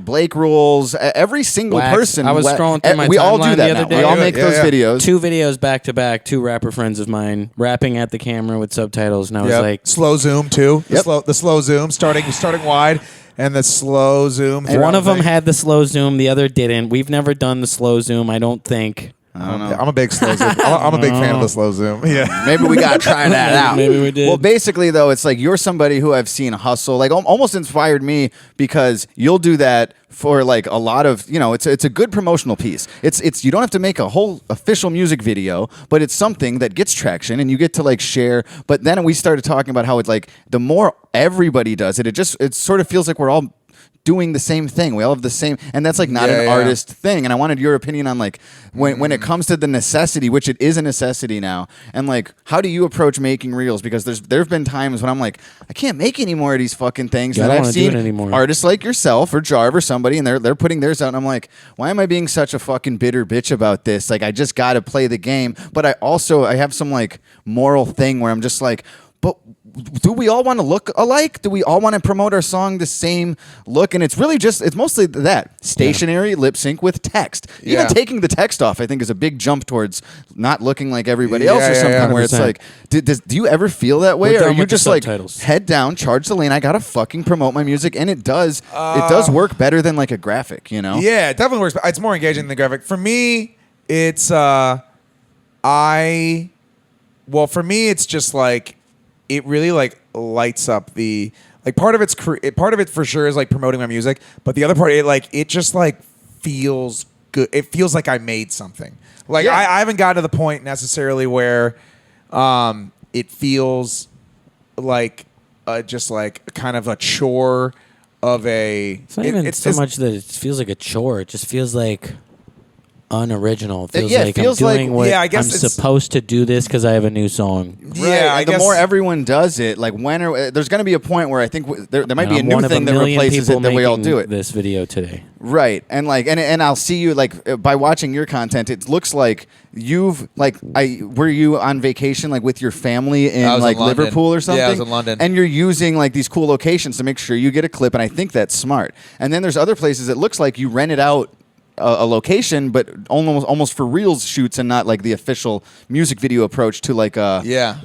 Blake Rules, every single Wax. person. I was scrolling through my we all do timeline that the now. other day. We all Yeah, make yeah, those yeah. videos. 2 videos back to back, 2 rapper friends of mine rapping at the camera with subtitles, and I was Yep. like, slow zoom too. Yep. The slow zoom starting wide and the slow zoom. one of them had the slow zoom, the other didn't. We've never done the slow zoom, I don't think. I don't know. I'm a big slow zoom. I'm a big fan of the slow zoom. Yeah. Maybe we gotta try that out. Maybe we did. Well, basically, though, it's like you're somebody who I've seen hustle, like almost inspired me because you'll do that for like a lot of, it's a good promotional piece. It's you don't have to make a whole official music video, but it's something that gets traction and you get to like share. But then we started talking about how it's like the more everybody does it, it sort of feels like we're all doing the same thing. We all have the same, and that's like not an artist thing. And I wanted your opinion on like when it comes to the necessity, which it is a necessity now, and like how do you approach making reels? Because there have been times when I'm like, I can't make any more of these fucking things that I've seen artists like yourself or Jarv or somebody, and they're putting theirs out, and I'm like, why am I being such a fucking bitter bitch about this? Like I just got to play the game, but I have some like moral thing where I'm just like, but do we all want to look alike? Do we all want to promote our song the same look? And it's mostly that stationary lip sync with text. Even taking the text off, I think, is a big jump towards not looking like everybody else or something. Where it's like, do you ever feel that way, or are you just like head down, charge the lane? I gotta fucking promote my music, and it does work better than like a graphic, you know? Yeah, it definitely works. It's more engaging than the graphic. For me, it's for me, it's just like. It really like lights up the like part of it for sure is like promoting my music, but the other part it just like feels good. It feels like I made something. Like I haven't gotten to the point necessarily where it feels like just like kind of a chore of a. It's not even so much that it feels like a chore. It just feels like unoriginal. It feels like I'm doing what I'm supposed to do this because I have a new song. Right. The more everyone does it, like there's going to be a point where I think there might be a new thing that replaces it that we all do it. This video today, right? And like and I'll see you like by watching your content, it looks like you've like were you on vacation like with your family in like Liverpool or something? Yeah, I was in London. And you're using like these cool locations to make sure you get a clip, and I think that's smart. And then there's other places it looks like you rented out a location, but almost for reels shoots and not like the official music video approach to like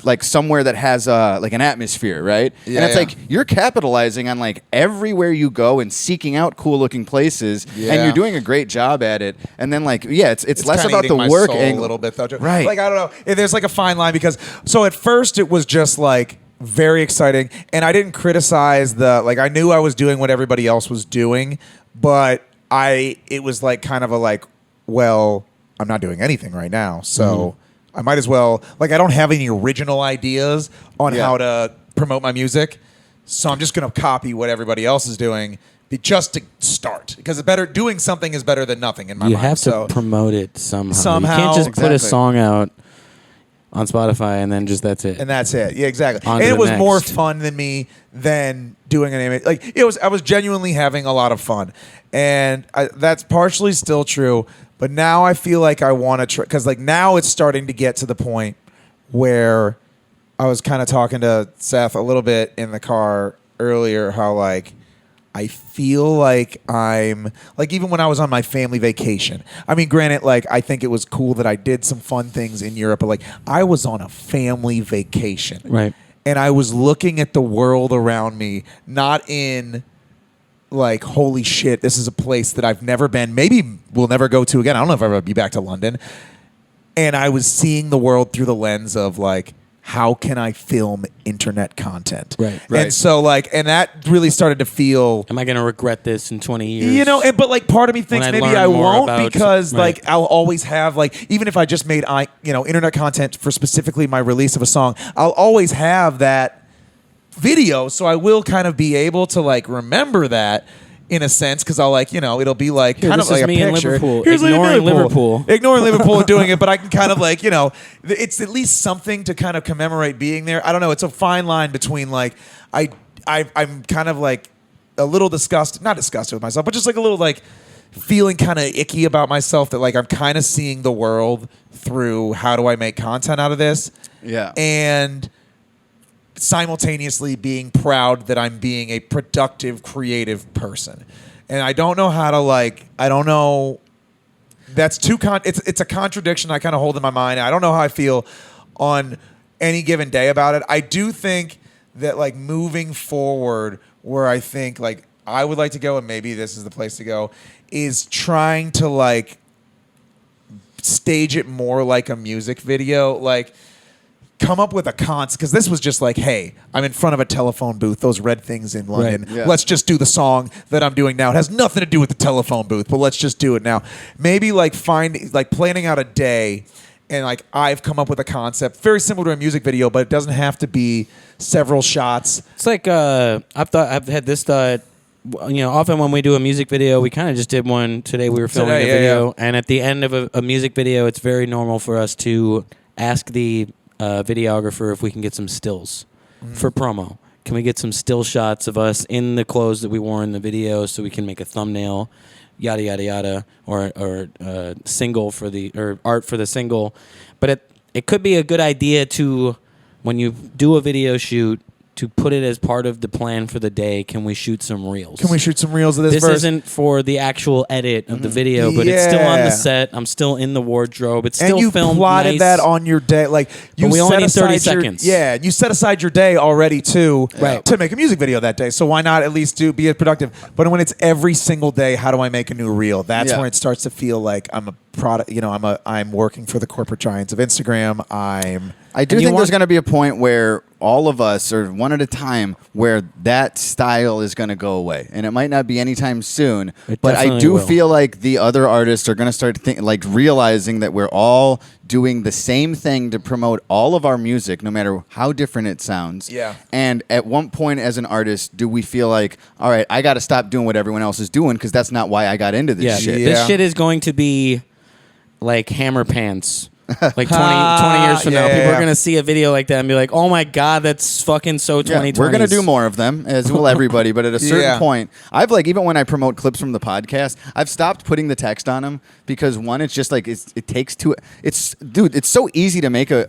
like somewhere that has like an atmosphere, right? And it's like you're capitalizing on like everywhere you go and seeking out cool looking places, and you're doing a great job at it. And then like it's less about the work angle a little bit though, right? Like I don't know, there's like a fine line because so at first it was just like very exciting, and I didn't criticize I knew I was doing what everybody else was doing, but it was like kind of a like, well, I'm not doing anything right now, so I might as well, like I don't have any original ideas on how to promote my music, so I'm just going to copy what everybody else is doing just to start, because doing something is better than nothing in my mind. You have to promote it somehow. You You can't just put a song out on Spotify and then just that's it. And that's it. Yeah, exactly. And it was more fun than doing an image. Like I was genuinely having a lot of fun, and that's partially still true. But now I feel like I want to try, because like now it's starting to get to the point where I was kind of talking to Seth a little bit in the car earlier, how like I feel like I'm like, even when I was on my family vacation, I mean, granted, like I think it was cool that I did some fun things in Europe, but like I was on a family vacation, right? And I was looking at the world around me, not in like, holy shit, this is a place that I've never been, maybe we'll never go to again. I don't know if I'll ever be back to London. And I was seeing the world through the lens of like, how can I film internet content? Right. And so like, and that really started to feel, am I going to regret this in 20 years? You know, but like part of me thinks maybe I won't, because like I'll always have like, even if I just made internet content for specifically my release of a song, I'll always have that video. So I will kind of be able to like remember that in a sense, because I'll like, it'll be like kind of like a picture. Here's ignoring Liverpool. Ignoring Liverpool and doing it, but I can kind of like, it's at least something to kind of commemorate being there. I don't know. It's a fine line between like, I'm kind of like a little not disgusted with myself, but just like a little like feeling kind of icky about myself, that like I'm kind of seeing the world through how do I make content out of this. Yeah. And simultaneously being proud that I'm being a productive, creative person. And I don't know how to like, I don't know. That's it's a contradiction I kind of hold in my mind. I don't know how I feel on any given day about it. I do think that like moving forward, where I think like I would like to go, and maybe this is the place to go, is trying to like stage it more like a music video. Like, come up with a concept, because this was just like, hey, I'm in front of a telephone booth, those red things in London. Right. Yeah. Let's just do the song that I'm doing now. It has nothing to do with the telephone booth, but let's just do it now. Maybe like planning out a day, and like I've come up with a concept very similar to a music video, but it doesn't have to be several shots. It's like I've had this thought often when we do a music video, we kind of just did one today. We were filming a video, and at the end of a music video, it's very normal for us to ask the videographer if we can get some stills for promo. Can we get some still shots of us in the clothes that we wore in the video so we can make a thumbnail, yada yada yada, or single for or art for the single? But it could be a good idea to, when you do a video shoot, to put it as part of the plan for the day. Can we shoot some reels? Can we shoot some reels of this This verse? isn't for the actual edit of the video, but it's still on the set. I'm still in the wardrobe. It's still and you filmed plotted nice. that on your day. Like you But we only set need 30 aside seconds. You set aside your day already too Right. to make a music video that day. So why not at least be productive? But when it's every single day, how do I make a new reel? That's when it starts to feel like I'm a product. I'm working for the corporate giants of Instagram. I do think there's going to be a point where all of us, or one at a time, where that style is going to go away, and it might not be anytime soon. But I do feel like the other artists are going to start realizing that we're all doing the same thing to promote all of our music, no matter how different it sounds. Yeah. And at one point, as an artist, do we feel like, all right, I got to stop doing what everyone else is doing because that's not why I got into this shit. This shit is going to be like Hammer Pants. Like 20 years from now, people are going to see a video like that and be like, oh my God, that's fucking so 2020. We're going to do more of them, as will everybody. But at a certain point, I've even when I promote clips from the podcast, I've stopped putting the text on them because one, it's just like, it takes two. It's so easy to make a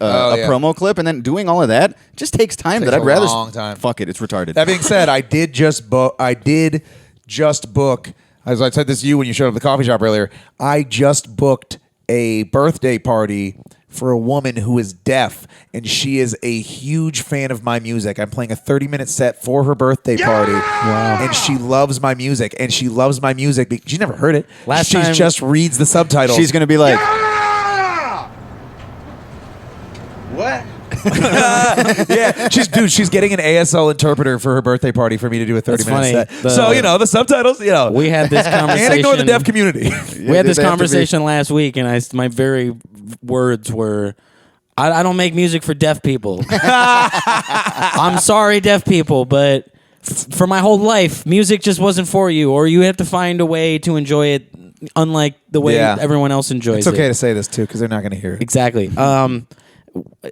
promo clip, and then doing all of that just takes time that I'd rather. Long time. Fuck it, it's retarded. That being said, I did just book, as I said this to you when you showed up at the coffee shop earlier, I just booked a birthday party for a woman who is deaf, and she is a huge fan of my music. I'm playing a 30-minute set for her birthday party, and she loves my music, because she never heard it. She just reads the subtitles. She's going to be like, what? She's getting an ASL interpreter for her birthday party for me to do a 30-minute set. So, the subtitles, We had this conversation. Can't ignore the deaf community. We had this conversation last week, and my very words were, I don't make music for deaf people. I'm sorry, deaf people, but for my whole life, music just wasn't for you, or you have to find a way to enjoy it unlike the way everyone else enjoys it. It's okay to say this, too, because they're not going to hear it. Exactly.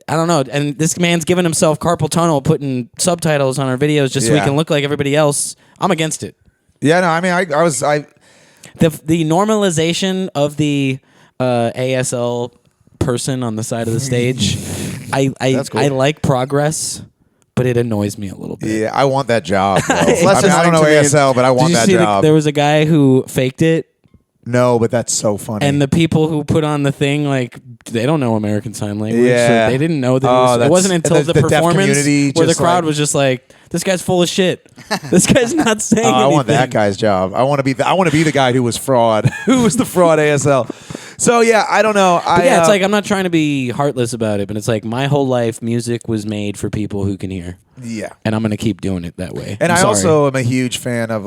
I don't know. And this man's giving himself carpal tunnel putting subtitles on our videos just so we can look like everybody else. I'm against it. Yeah, no, I mean, I the normalization of the ASL person on the side of the stage. I like progress, but it annoys me a little bit. Yeah, I want that job. Bro. I don't know ASL, but I want that job. There was a guy who faked it. No, but that's so funny. And the people who put on the thing, they don't know American Sign Language. Yeah. So they didn't know that it wasn't until the performance where the crowd was just like, this guy's full of shit. This guy's not saying anything. I want that guy's job. I want to be the guy who was fraud. Who was the fraud ASL? So yeah, I don't know. It's like I'm not trying to be heartless about it, but it's like my whole life music was made for people who can hear. Yeah. And I'm going to keep doing it that way. And I also am a huge fan of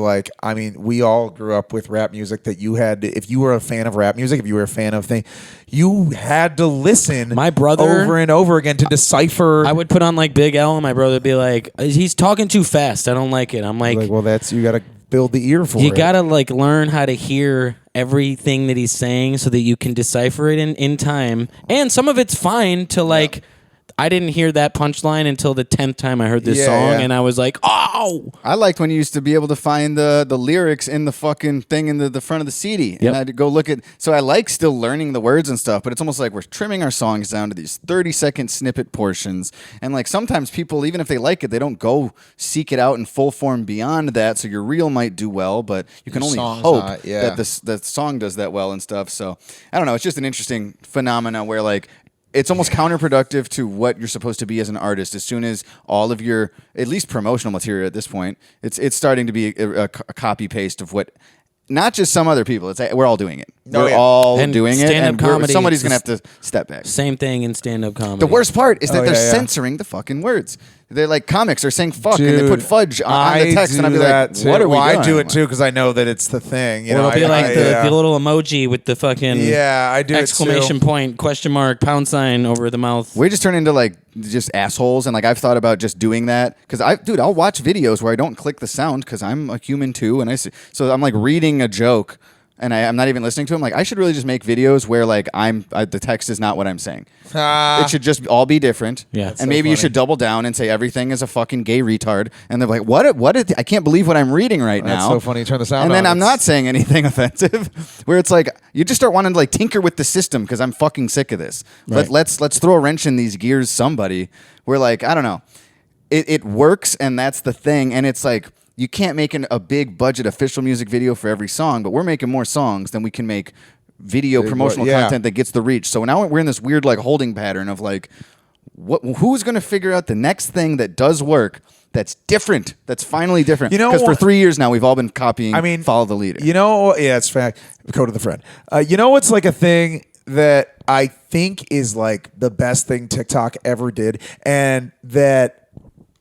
we all grew up with rap music that you had to, if you were a fan of rap music, if you were a fan of thing, you had to listen my brother over and over again to decipher. I would put on Big L and my brother would be like, he's talking too fast. I don't like it. I'm like well, you got to build the ear for it. You got to learn how to hear everything that he's saying so that you can decipher it in time. And some of it's fine to I didn't hear that punchline until the 10th time I heard this song, and I was like, oh! I liked when you used to be able to find the lyrics in the fucking thing in the front of the CD. And I'd go look at... So I like still learning the words and stuff, but it's almost like we're trimming our songs down to these 30-second snippet portions. And sometimes people, even if they like it, they don't go seek it out in full form beyond that, so your reel might do well, but you can only hope that the song does that well and stuff. So, I don't know. It's just an interesting phenomena where, it's almost counterproductive to what you're supposed to be as an artist. As soon as all of your, at least promotional material at this point, it's starting to be a copy paste of what, not just some other people. We're all doing it. We're all doing it, and somebody's gonna have to step back. Same thing in stand-up comedy. The worst part is that they're censoring the fucking words. they're like comics are saying fuck and they put fudge on the text, and I'd be like, what are we doing? I do it too because I know that it's the thing. You Or know, it'll be like the yeah. little emoji with the fucking I do exclamation it too. point, question mark, pound sign over the mouth. We just turn into like just assholes, and like I've thought about just doing that because I'll watch videos where I don't click the sound because I'm a human too, and so I'm like reading a joke. And I'm not even listening to him. Like I should really just make videos where like the text is not what I'm saying. It should just all be different. Yeah, and maybe you should double down and say everything is a fucking gay retard. And they're like, what? I can't believe what I'm reading right now. That's so funny. Turn the sound and on. then I'm not saying anything offensive. Where it's like you just start wanting to like tinker with the system because I'm fucking sick of this. Right. Let's throw a wrench in these gears. Somebody. We're like, I don't know. It works, and that's the thing. And it's like. You can't make a big budget official music video for every song, but we're making more songs than we can make video promotional content that gets the reach. So now we're in this weird like holding pattern of like, who's going to figure out the next thing that does work that's different, that's finally different? You know, because for 3 years now we've all been copying. Follow the leader. You know, yeah, it's fact. Go to the friend. You know, what's like a thing that I think is like the best thing TikTok ever did, and that.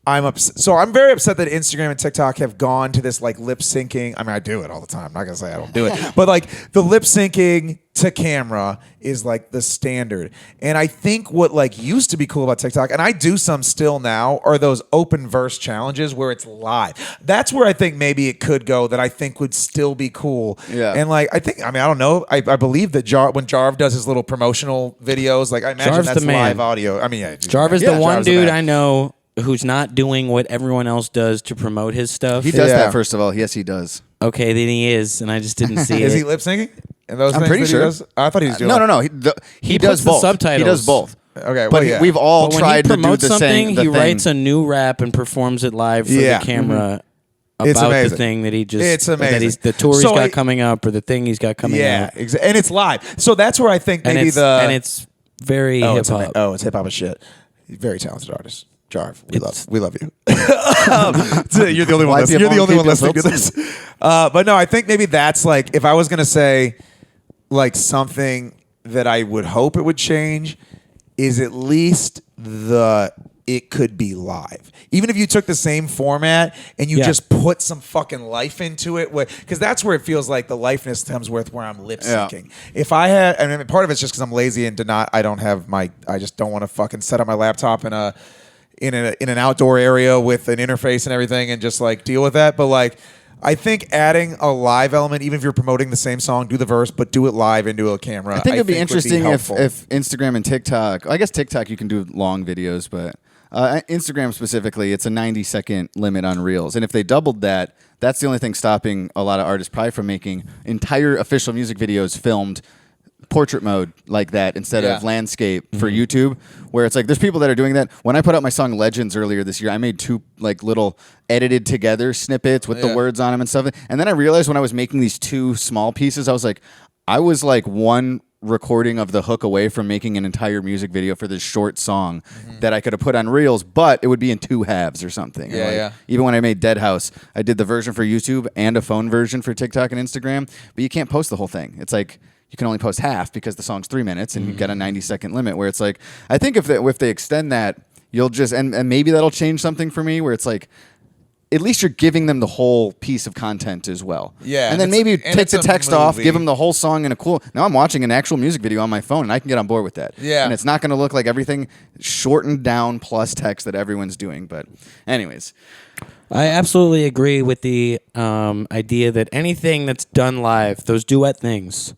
I'm upset. So I'm very upset that Instagram and TikTok have gone to this like lip syncing. I mean, I do it all the time. I'm not gonna say I don't do it, but like the lip syncing to camera is like the standard. And I think what like used to be cool about TikTok, and I do some still now, are those open verse challenges where it's live. That's where I think maybe it could go. That I think would still be cool. Yeah. And like I don't know. I believe that when Jarv does his little promotional videos, like I imagine Jarv's that's the man. live audio. I mean, yeah, Jarv is the one Jarv's the dude man. I know who's not doing what everyone else does to promote his stuff. He does that first of all. Yes, he does. Okay, then he is, and I just didn't see it. Is he lip syncing? And those I'm things pretty that sure. He does? I thought he was doing. No. He does puts the both. subtitles. He does both. Okay, but we've all But when tried he to do promotes the something, same. he writes a new rap and performs it live for Yeah. the camera It's about the amazing. thing that he just. It's amazing. That the tour he's So got coming up, or the thing he's got coming Yeah, out. and it's live. So that's where I think maybe and it's very hip hop. It's hip hop as shit. Very talented artist. Jarv, we love you. You're the only one. You're the only one listening to this. But no, I think maybe that's like if I was gonna say like something that I would hope it would change is at least it could be live. Even if you took the same format and you just put some fucking life into it, because that's where it feels like the liveness comes with where I'm lip syncing. If I had, I mean, part of it's just because I'm lazy and I just don't want to fucking set up my laptop in an outdoor area with an interface and everything and just like deal with that. But like, I think adding a live element, even if you're promoting the same song, do the verse, but do it live into a camera. I think it'd be interesting if helpful. Instagram and TikTok. I guess TikTok you can do long videos, but Instagram specifically, it's a 90-second limit on Reels. And if they doubled that, that's the only thing stopping a lot of artists probably from making entire official music videos filmed portrait mode like that instead of landscape for YouTube, where it's like there's people that are doing that. When I put out my song Legends earlier this year, I made 2 like little edited together snippets with the words on them and stuff. And then I realized when I was making these 2 small pieces, I was like one recording of the hook away from making an entire music video for this short song that I could have put on Reels, but it would be in 2 halves or something. Even when I made Dead House, I did the version for YouTube and a phone version for TikTok and Instagram, but you can't post the whole thing. It's like you can only post half because the song's 3 minutes and you've got a 90-second limit, where it's like, I think if they extend that, you'll just, and maybe that'll change something for me, where it's like, at least you're giving them the whole piece of content as well. Yeah. And then maybe take the text off, give them the whole song in a cool, now I'm watching an actual music video on my phone and I can get on board with that. Yeah. And it's not going to look like everything shortened down plus text that everyone's doing. But anyways. I absolutely agree with the idea that anything that's done live, those duet things.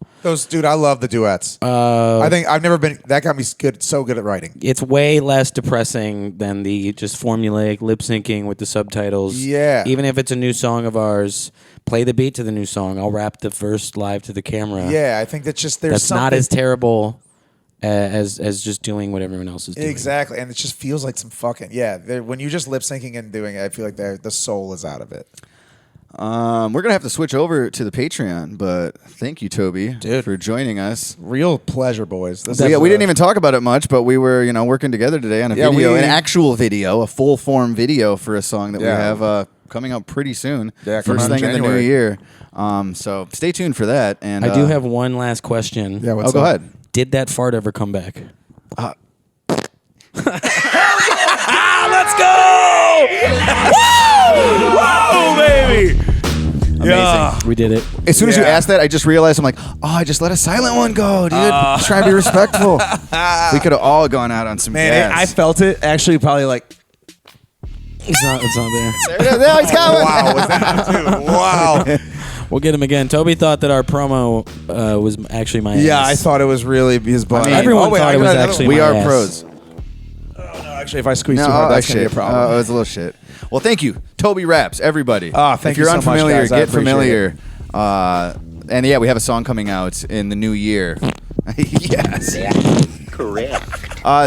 Dude, I love the duets. I think I've never been. That got me so good at writing. It's way less depressing than the just formulaic lip syncing with the subtitles. Yeah. Even if it's a new song of ours, play the beat to the new song. I'll rap the verse live to the camera. Yeah, I think that's just that's not as terrible as just doing what everyone else is doing. Exactly, and it just feels like some fucking when you just lip syncing and doing it, I feel like the soul is out of it. We're gonna have to switch over to the Patreon, but thank you, Toby, for joining us. Real pleasure, boys. We didn't even talk about it much, but we were working together today on a video, an actual video, a full form video for a song that we have coming out pretty soon. Yeah, first thing in the new year. So stay tuned for that. And I do have one last question. Yeah, go ahead. Did that fart ever come back? Let's go! Whoa, baby. Yeah. We did it. As soon as you Yeah. asked that, I just realized I'm like, oh, I just let a silent one go, dude. Just trying to be respectful. We could have all gone out on some Man, gas. I felt it actually probably like. It's not there. There it is. There he's coming. Wow, was that too? Wow. We'll get him again. Toby thought that our promo was actually my Yeah, ass. I thought it was really his butt. I mean, everyone wait, thought I it got was another actually one. We my are ass. pros. Actually, if I squeeze No, too hard, that's shit. gonna be a problem. It was a little shit. Well, thank you, TobyRaps, everybody. Thank if you you're so much, unfamiliar, guys. I get appreciate familiar. And yeah, we have a song coming out in the new year. Yes. Correct.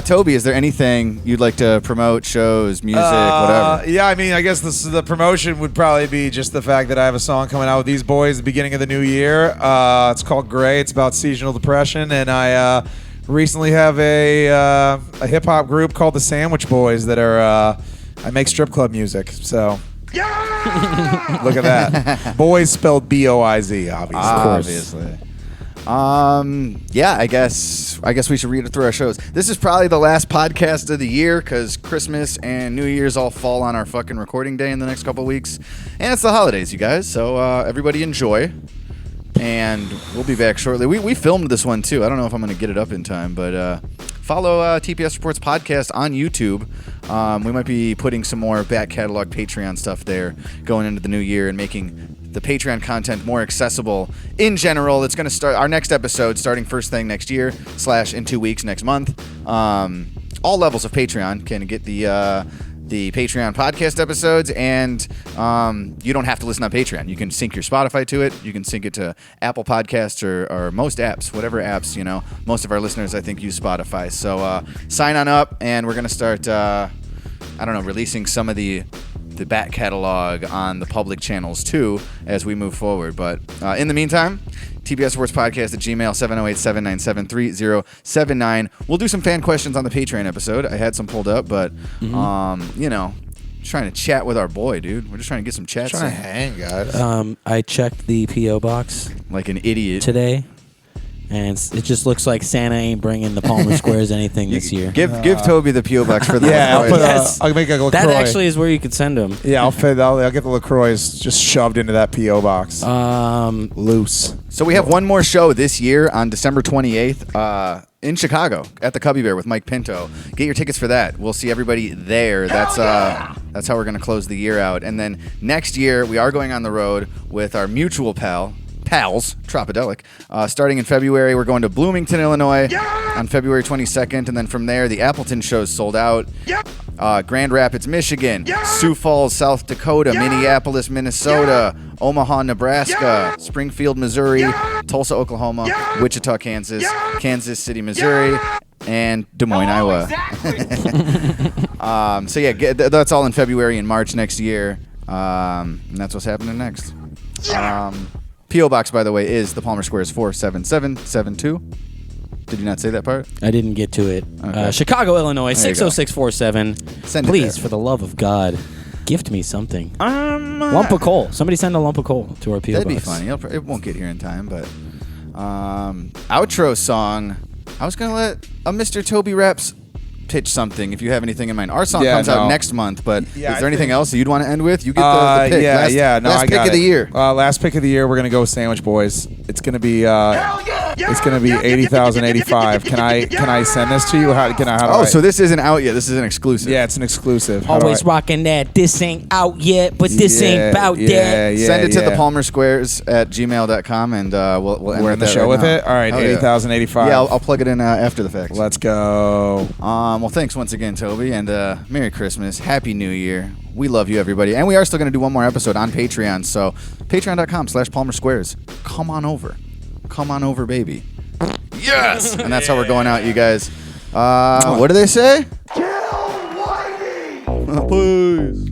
Toby, is there anything you'd like to promote? Shows, music, whatever. Yeah, I mean, I guess the promotion would probably be just the fact that I have a song coming out with these boys at the beginning of the new year. It's called Gray. It's about seasonal depression, and I recently have a hip hop group called the Sandwich Boys that are I make strip club music. So look at that. Boys spelled B-O-I-Z, obviously. Yeah, I guess we should read it through our shows. This is probably the last podcast of the year because Christmas and New Year's all fall on our fucking recording day in the next couple weeks, and it's the holidays, you guys. So everybody enjoy, and we'll be back shortly. We filmed this one too. I don't know if I'm gonna get it up in time, but follow TPS Reports podcast on YouTube. We might be putting some more back catalog Patreon stuff there going into the new year and making the Patreon content more accessible in general. It's going to start our next episode starting first thing next year / in 2 weeks next month. All levels of Patreon can get the Patreon podcast episodes, and you don't have to listen on Patreon. You can sync your Spotify to it. You can sync it to Apple Podcasts or most apps, whatever apps, you know. Most of our listeners, I think, use Spotify. So sign on up, and we're going to start, releasing some of the back catalog on the public channels too as we move forward. But in the meantime, TPS Reports Podcast at Gmail 708-797-3079. We'll do some fan questions on the Patreon episode. I had some pulled up, but just trying to chat with our boy, dude. We're just trying to get some chats. Trying to hang, guys. I checked the P.O. box like an idiot today, and it just looks like Santa ain't bringing the Palmer Squares anything this year. Give Toby the P.O. box for the Yeah, LaCroix. I'll make a LaCroix. That actually is where you could send them. Yeah, I'll get the LaCroix just shoved into that P.O. box. Loose. So we have one more show this year on December 28th in Chicago at the Cubby Bear with Mike Pinto. Get your tickets for that. We'll see everybody there. That's how we're going to close the year out. And then next year, we are going on the road with our mutual pals, Tropodelic. Starting in February, we're going to Bloomington, Illinois on February 22nd. And then from there, the Appleton show's sold out. Grand Rapids, Michigan, Sioux Falls, South Dakota, Minneapolis, Minnesota, Omaha, Nebraska, Springfield, Missouri, Tulsa, Oklahoma, Wichita, Kansas, Kansas City, Missouri, and Des Moines, Iowa. That's all in February and March next year. And that's what's happening next. P.O. Box, by the way, is the Palmer Squares 47772. Did you not say that part? I didn't get to it. Okay. Chicago, Illinois, There you go. 60647. Send it Please, there. for the love of God, gift me something. Lump of coal. Somebody send a lump of coal to our P.O. That'd be box. funny. It won't get here in time, but outro song. I was gonna let Mr. TobyRaps pitch something if you have anything in mind. Our song comes out next month, but is there anything else you'd want to end with? You get the pick. I last got pick of the year. Last pick of the year, we're gonna go Sandwich Boys. It's gonna be 80,085. Can I send this to you? So this isn't out yet. This is an exclusive. Yeah, it's an exclusive. Always rocking that. This ain't out yet, but this ain't about that. Send it to the Palmer Squares at gmail.com, and we'll end We're in the show with it. All right, 80,085. Yeah, I'll plug it in after the fact. Let's go. Well, thanks once again, Toby, and Merry Christmas, Happy New Year. We love you, everybody, and we are still going to do one more episode on Patreon. So patreon.com/Palmer Squares. Come on over, baby. Yes, and that's how we're going out, you guys. What do they say? Kill Whitey! Please.